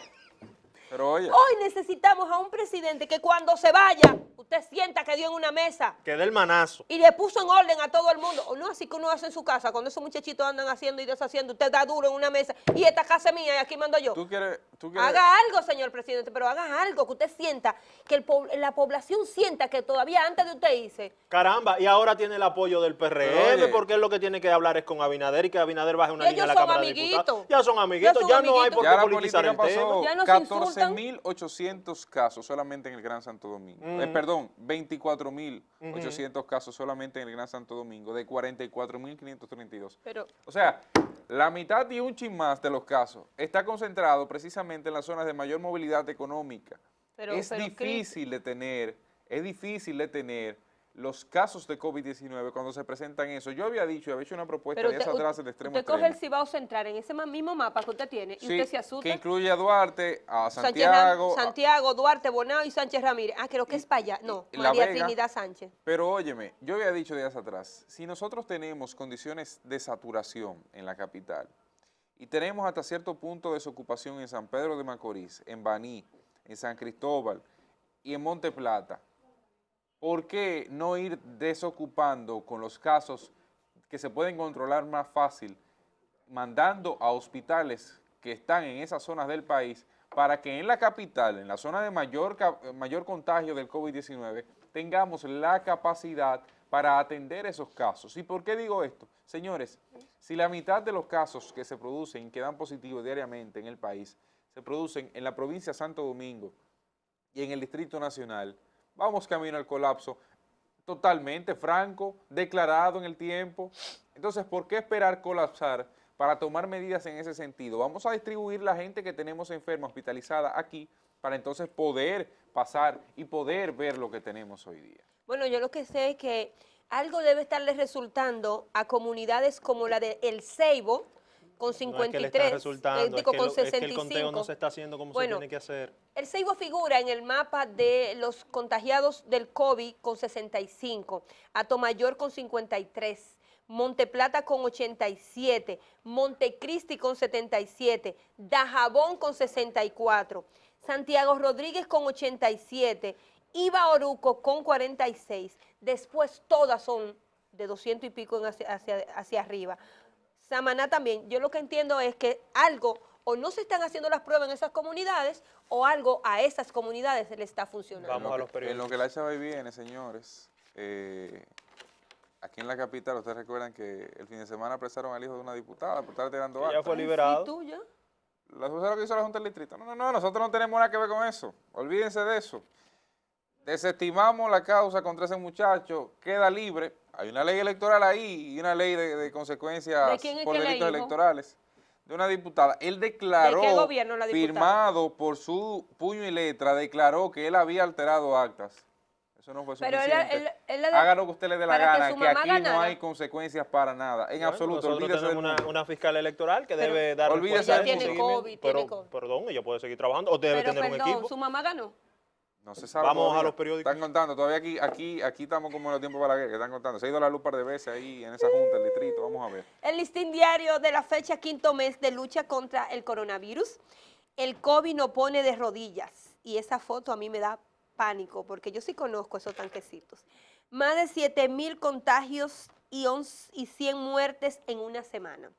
Pero oye, Hoy necesitamos a un presidente que cuando se vaya, usted sienta que dio en una mesa Que dé el manazo. y le puso en orden a todo el mundo. O no, así que uno hace en su casa, cuando esos muchachitos andan haciendo y deshaciendo, usted da duro en una mesa y esta casa es mía y aquí mando yo. tú quieres Haga algo, señor presidente, pero haga algo que usted sienta, que la población sienta que todavía antes de usted hice. Caramba, y ahora tiene el apoyo del Pero, PRM, oye. porque él lo que tiene que hablar es con Abinader y que Abinader baje una Y línea a ellos la son Cámara de amiguitos. Diputados. Ya son amiguitos, Ya son ya no hay amiguitos. por ya qué la politizar política el tema. pasó Ya no se insultan. 14.800 casos solamente en el Gran Santo Domingo. Perdón, 24.800 casos solamente en el Gran Santo Domingo, de 44.532. Pero O sea, la mitad y un chin más de los casos está concentrado precisamente en las zonas de mayor movilidad económica. Es difícil de tener los casos de COVID-19 cuando se presentan eso. Yo había dicho, había hecho una propuesta días atrás de extremo a usted coge el extremo. Cibao Central en ese mismo mapa que usted tiene y Sí, usted se asusta. que incluye a Duarte, a Sánchez Santiago, Duarte, Bonao y Sánchez Ramírez. Ah, creo que es para allá. No, La María Vega. Trinidad Sánchez. Pero óyeme, yo había dicho días atrás, si nosotros tenemos condiciones de saturación en la capital y tenemos hasta cierto punto de desocupación en San Pedro de Macorís, en Baní, en San Cristóbal y en Monte Plata, ¿por qué no ir desocupando con los casos que se pueden controlar más fácil, mandando a hospitales que están en esas zonas del país para que en la capital, en la zona de mayor contagio del COVID-19, tengamos la capacidad para atender esos casos? ¿Y por qué digo esto? Señores, si la mitad de los casos que se producen, que dan positivos diariamente en el país, se producen en la provincia de Santo Domingo y en el Distrito Nacional, vamos camino al colapso totalmente franco, declarado en el tiempo. Entonces, ¿por qué esperar colapsar para tomar medidas en ese sentido? Vamos a distribuir la gente que tenemos enferma, hospitalizada aquí, para entonces poder pasar y poder ver lo que tenemos hoy día. Bueno, yo lo que sé es que algo debe estarle resultando a comunidades como la de El Ceibo, con 53, con 65. Es que el conteo no se está haciendo como se tiene que hacer. El Ceibo figura en el mapa de los contagiados del COVID con 65, Atomayor con 53, Monteplata con 87, Montecristi con 77, Dajabón con 64, Santiago Rodríguez con 87, Iba Oruco con 46, después todas son de 200 y pico hacia arriba. Samaná también. Yo lo que entiendo es que algo, o no se están haciendo las pruebas en esas comunidades, o algo a esas comunidades le está funcionando. Vamos a los En periódicos. lo que la chava viene, señores, aquí en la capital, ustedes recuerdan que el fin de semana apresaron al hijo de una diputada por estar tirando Ya actas. fue Ay, liberado. sí, tú ya. ¿La lo que hizo la Junta del Distrito? No, nosotros no tenemos nada que ver con eso. Olvídense de eso. Desestimamos la causa contra ese muchacho, queda libre. Hay una ley electoral ahí y una ley de consecuencias ¿De quién es por que la delitos hizo? electorales. De una diputada. Él ¿De declaró, qué gobierno la diputada? firmado por su puño y letra, declaró que él había alterado actas. Eso no fue Pero suficiente. él Haga lo que usted le dé la para que gana, su que mamá aquí no ganara. hay consecuencias para nada. En Bueno, absoluto, nosotros olvídese del tenemos mundo. una fiscal electoral que Pero debe dar olvídese respuesta a del eso, mundo. tiene seguimiento. COVID, Pero, tiene COVID. perdón, ella puede seguir trabajando o debe Pero tener un perdón, equipo. su mamá ganó. No se sabe Vamos todavía. a los periódicos. Están contando, todavía aquí estamos como en los tiempos de Balaguer, que están contando. Se ha ido la luz un par de veces ahí en esa junta, el distrito, vamos a ver. El listín diario de la fecha quinto mes de lucha contra el coronavirus. El COVID nos pone de rodillas. Y esa foto a mí me da pánico, porque yo sí conozco esos tanquecitos. Más de 7,000 contagios y 100 muertes en una semana.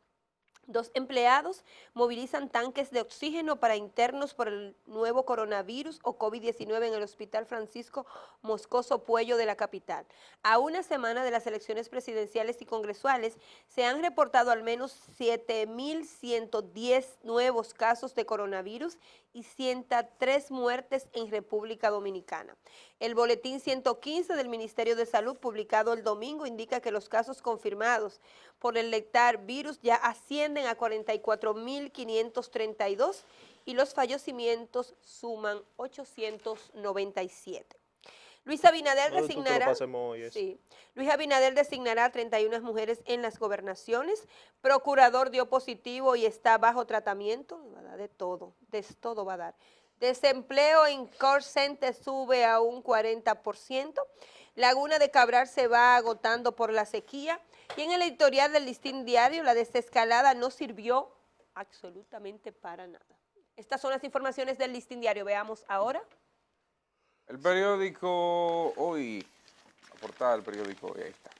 2 empleados movilizan tanques de oxígeno para internos por el nuevo coronavirus o COVID-19 en el Hospital Francisco Moscoso Puello de la capital. A una semana de las elecciones presidenciales y congresuales, se han reportado al menos 7,110 nuevos casos de coronavirus y 103 muertes en República Dominicana. El boletín 115 del Ministerio de Salud, publicado el domingo, indica que los casos confirmados por el letal virus ya ascienden a 44,532 y los fallecimientos suman 897. Luis Abinader No, tú que lo designará, pasemos hoy, eso. sí, Luis Abinader designará 31 mujeres en las gobernaciones. Procurador dio positivo y está bajo tratamiento. Va a dar de todo va a dar. Desempleo en call center sube a un 40%. Laguna de Cabral se va agotando por la sequía. Y en el editorial del Listín Diario, la desescalada no sirvió absolutamente para nada. Estas son las informaciones del Listín Diario. Veamos ahora. El periódico Hoy, la portada del periódico Hoy, ahí está.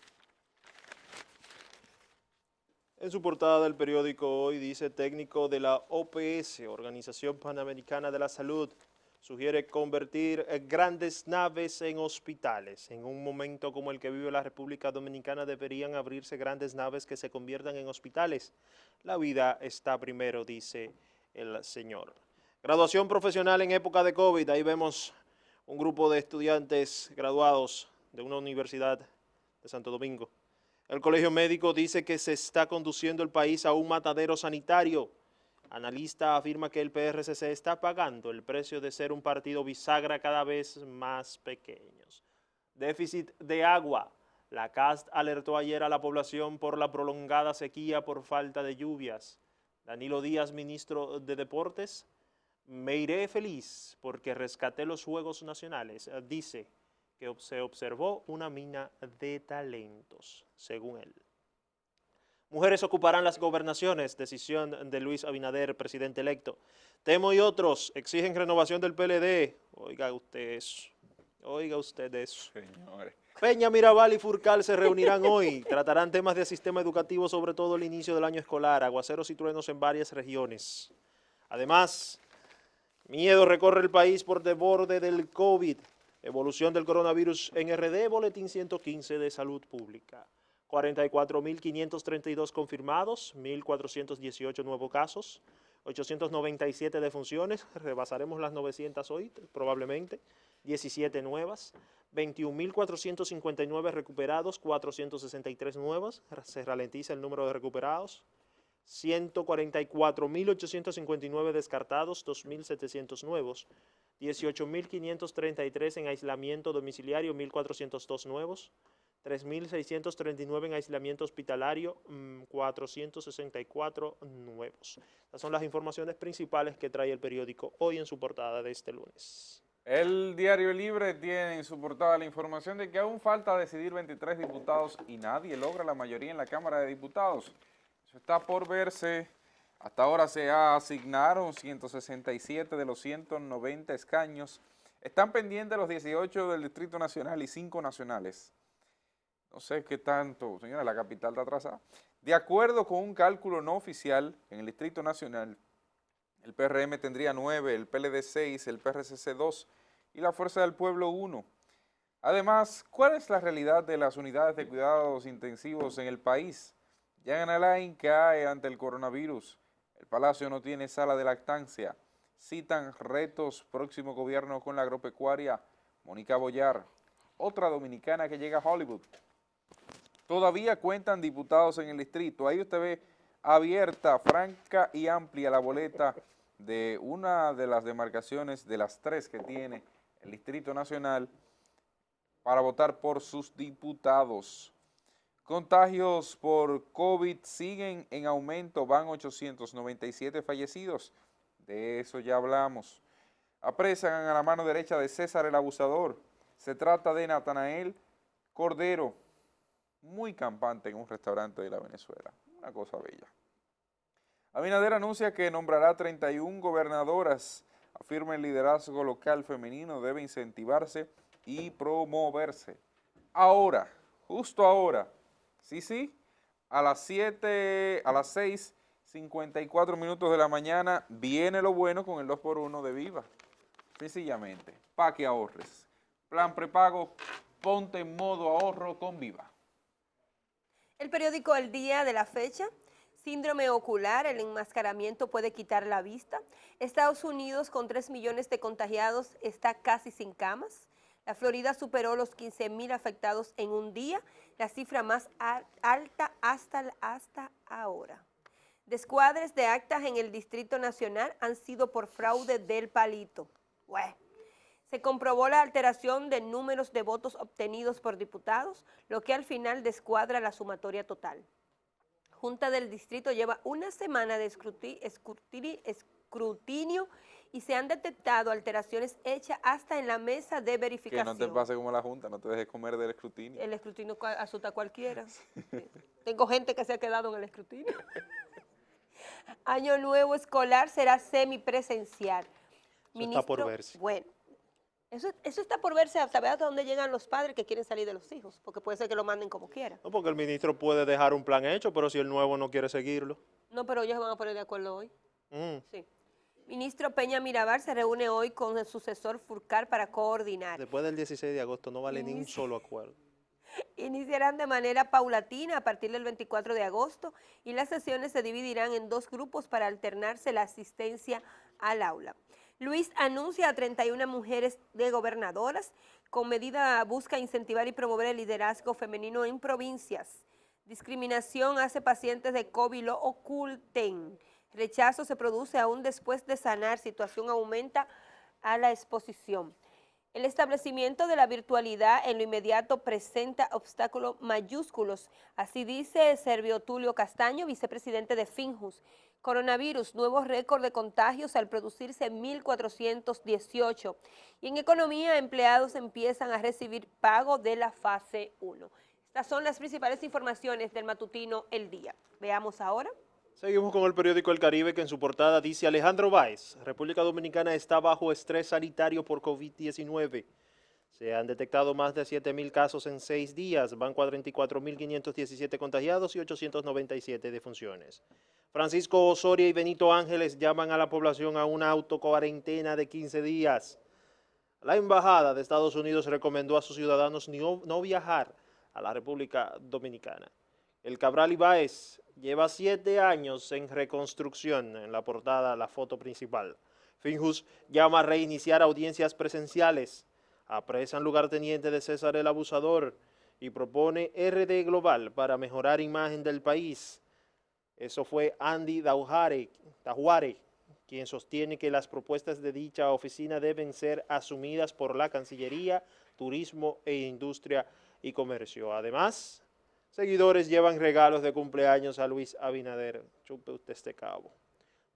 En su portada del periódico Hoy dice: técnico de la OPS, Organización Panamericana de la Salud, sugiere convertir grandes naves en hospitales. En un momento como el que vive la República Dominicana deberían abrirse grandes naves que se conviertan en hospitales. La vida está primero, dice el señor. Graduación profesional en época de COVID. Ahí vemos un grupo de estudiantes graduados de una universidad de Santo Domingo. El Colegio Médico dice que se está conduciendo el país a un matadero sanitario. Analista afirma que el PRCC está pagando el precio de ser un partido bisagra cada vez más pequeños. Déficit de agua. La CAST alertó ayer a la población por la prolongada sequía por falta de lluvias. Danilo Díaz, ministro de Deportes: me iré feliz porque rescaté los Juegos Nacionales. Dice que se observó una mina de talentos, según él. Mujeres ocuparán las gobernaciones, decisión de Luis Abinader, presidente electo. Temo y otros exigen renovación del PLD. Oiga usted eso. Oiga usted eso. Señores. Peña, Mirabal y Furcal se reunirán hoy. Tratarán temas del sistema educativo, sobre todo el inicio del año escolar, aguaceros y truenos en varias regiones. Además, miedo recorre el país por desborde del COVID. Evolución del coronavirus en RD, boletín 115 de Salud Pública. 44,532 confirmados, 1,418 nuevos casos, 897 defunciones, rebasaremos las 900 hoy probablemente, 17 nuevas, 21,459 recuperados, 463 nuevas, se ralentiza el número de recuperados, 144,859 descartados, 2,700 nuevos, 18,533 en aislamiento domiciliario, 1,402 nuevos, 3,639 en aislamiento hospitalario, 464 nuevos. Estas son las informaciones principales que trae el periódico Hoy en su portada de este lunes. El Diario Libre tiene en su portada la información de que aún falta decidir 23 diputados y nadie logra la mayoría en la Cámara de Diputados. Eso está por verse. Hasta ahora se asignaron 167 de los 190 escaños. Están pendientes los 18 del Distrito Nacional y 5 nacionales. No sé qué tanto, señora, la capital está atrasada. De acuerdo con un cálculo no oficial, en el Distrito Nacional, el PRM tendría 9, el PLD 6, el PRCC 2 y la Fuerza del Pueblo 1. Además, ¿cuál es la realidad de las unidades de cuidados intensivos en el país? Jean Alain cae ante el coronavirus. El Palacio no tiene sala de lactancia. Citan retos próximo gobierno con la agropecuaria. Mónica Boyar, otra dominicana que llega a Hollywood. Todavía cuentan diputados en el distrito. Ahí usted ve abierta, franca y amplia la boleta de una de las demarcaciones de las 3 que tiene el Distrito Nacional para votar por sus diputados. Contagios por COVID siguen en aumento, van 897 fallecidos, de eso ya hablamos. Apresan a la mano derecha de César el abusador. Se trata de Natanael Cordero, muy campante en un restaurante de la Venezuela, una cosa bella. Abinader anuncia que nombrará 31 gobernadoras, afirma el liderazgo local femenino debe incentivarse y promoverse. Ahora, justo ahora, sí, a las 6:54 minutos de la mañana viene lo bueno con el 2x1 de Viva. Sencillamente, para que ahorres. Plan prepago, ponte en modo ahorro con Viva. El periódico El Día de la fecha. Síndrome ocular, el enmascaramiento puede quitar la vista. Estados Unidos, con 3 millones de contagiados, está casi sin camas. La Florida superó los 15,000 afectados en un día, la cifra más alta hasta ahora. Descuadres de actas en el Distrito Nacional han sido por fraude del palito. Se comprobó la alteración de números de votos obtenidos por diputados, lo que al final descuadra la sumatoria total. Junta del Distrito lleva una semana de escrutinio y se han detectado alteraciones hechas hasta en la mesa de verificación. Que no te pase como la Junta, no te dejes comer del escrutinio. El escrutinio asusta a cualquiera. Sí. Tengo gente que se ha quedado en el escrutinio. Año nuevo escolar será semipresencial. Eso está por verse. Bueno, eso está por verse hasta ver hasta dónde llegan los padres que quieren salir de los hijos, porque puede ser que lo manden como quiera. No, porque el ministro puede dejar un plan hecho, pero si el nuevo no quiere seguirlo. No, pero ellos se van a poner de acuerdo hoy. Sí. Ministro Peña Mirabal se reúne hoy con el sucesor Furcar para coordinar. Después del 16 de agosto no vale ni un solo acuerdo. Iniciarán de manera paulatina a partir del 24 de agosto y las sesiones se dividirán en 2 grupos para alternarse la asistencia al aula. Luis anuncia a 31 mujeres de gobernadoras. Con medida busca incentivar y promover el liderazgo femenino en provincias. Discriminación hace pacientes de COVID lo oculten. Rechazo se produce aún después de sanar. Situación aumenta a la exposición. El establecimiento de la virtualidad en lo inmediato presenta obstáculos mayúsculos. Así dice Servio Tulio Castaño, vicepresidente de Finjus. Coronavirus, nuevo récord de contagios al producirse 1.418. Y en economía, empleados empiezan a recibir pago de la fase 1. Estas son las principales informaciones del matutino El Día. Veamos ahora. Seguimos con el periódico El Caribe, que en su portada dice: Alejandro Báez, República Dominicana está bajo estrés sanitario por COVID-19. Se han detectado más de 7,000 casos en 6 días, van 44,517 contagiados y 897 defunciones. Francisco Osoria y Benito Ángeles llaman a la población a una autocuarentena de 15 días. La Embajada de Estados Unidos recomendó a sus ciudadanos no viajar a la República Dominicana. El Cabral y Báez lleva 7 años en reconstrucción, en la portada, la foto principal. Finjus llama a reiniciar audiencias presenciales. Apresan lugarteniente de César el abusador y propone RD Global para mejorar imagen del país. Eso fue Andy Tajuare, quien sostiene que las propuestas de dicha oficina deben ser asumidas por la Cancillería, Turismo e Industria y Comercio. Además, seguidores llevan regalos de cumpleaños a Luis Abinader. Chupe usted este cabo.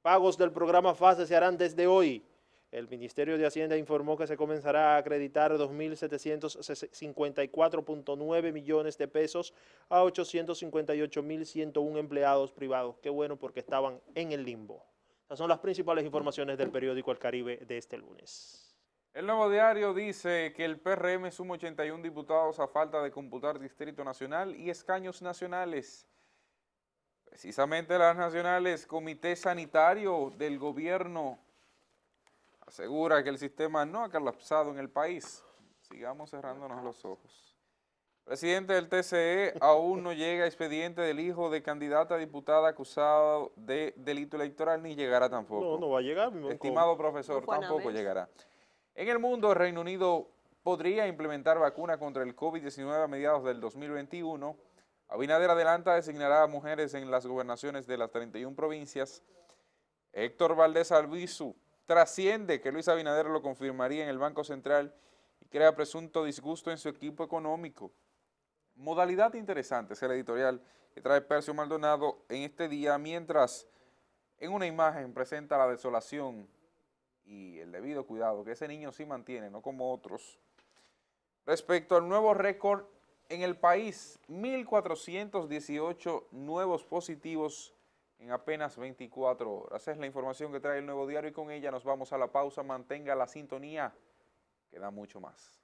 Pagos del programa FASE se harán desde hoy. El Ministerio de Hacienda informó que se comenzará a acreditar 2.754.9 millones de pesos a 858.101 empleados privados. Qué bueno, porque estaban en el limbo. Estas son las principales informaciones del periódico El Caribe de este lunes. El Nuevo Diario dice que el PRM suma 81 diputados a falta de computar Distrito Nacional y escaños nacionales. Precisamente las nacionales, Comité Sanitario del Gobierno asegura que el sistema no ha colapsado en el país. Sigamos cerrándonos los ojos. Presidente del TCE, aún no llega expediente del hijo de candidata a diputada acusado de delito electoral, ni llegará tampoco. No va a llegar. Estimado profesor, tampoco llegará. En el mundo, el Reino Unido podría implementar vacuna contra el COVID-19 a mediados del 2021. Abinader adelanta designará a mujeres en las gobernaciones de las 31 provincias. Héctor Valdés Albizu trasciende que Luis Abinader lo confirmaría en el Banco Central y crea presunto disgusto en su equipo económico. Modalidad interesante es el editorial que trae Percio Maldonado en este día, mientras en una imagen presenta la desolación y el debido cuidado que ese niño sí mantiene, no como otros. Respecto al nuevo récord en el país, 1.418 nuevos positivos en apenas 24 horas. Esa es la información que trae el Nuevo Diario y con ella nos vamos a la pausa. Mantenga la sintonía, queda mucho más.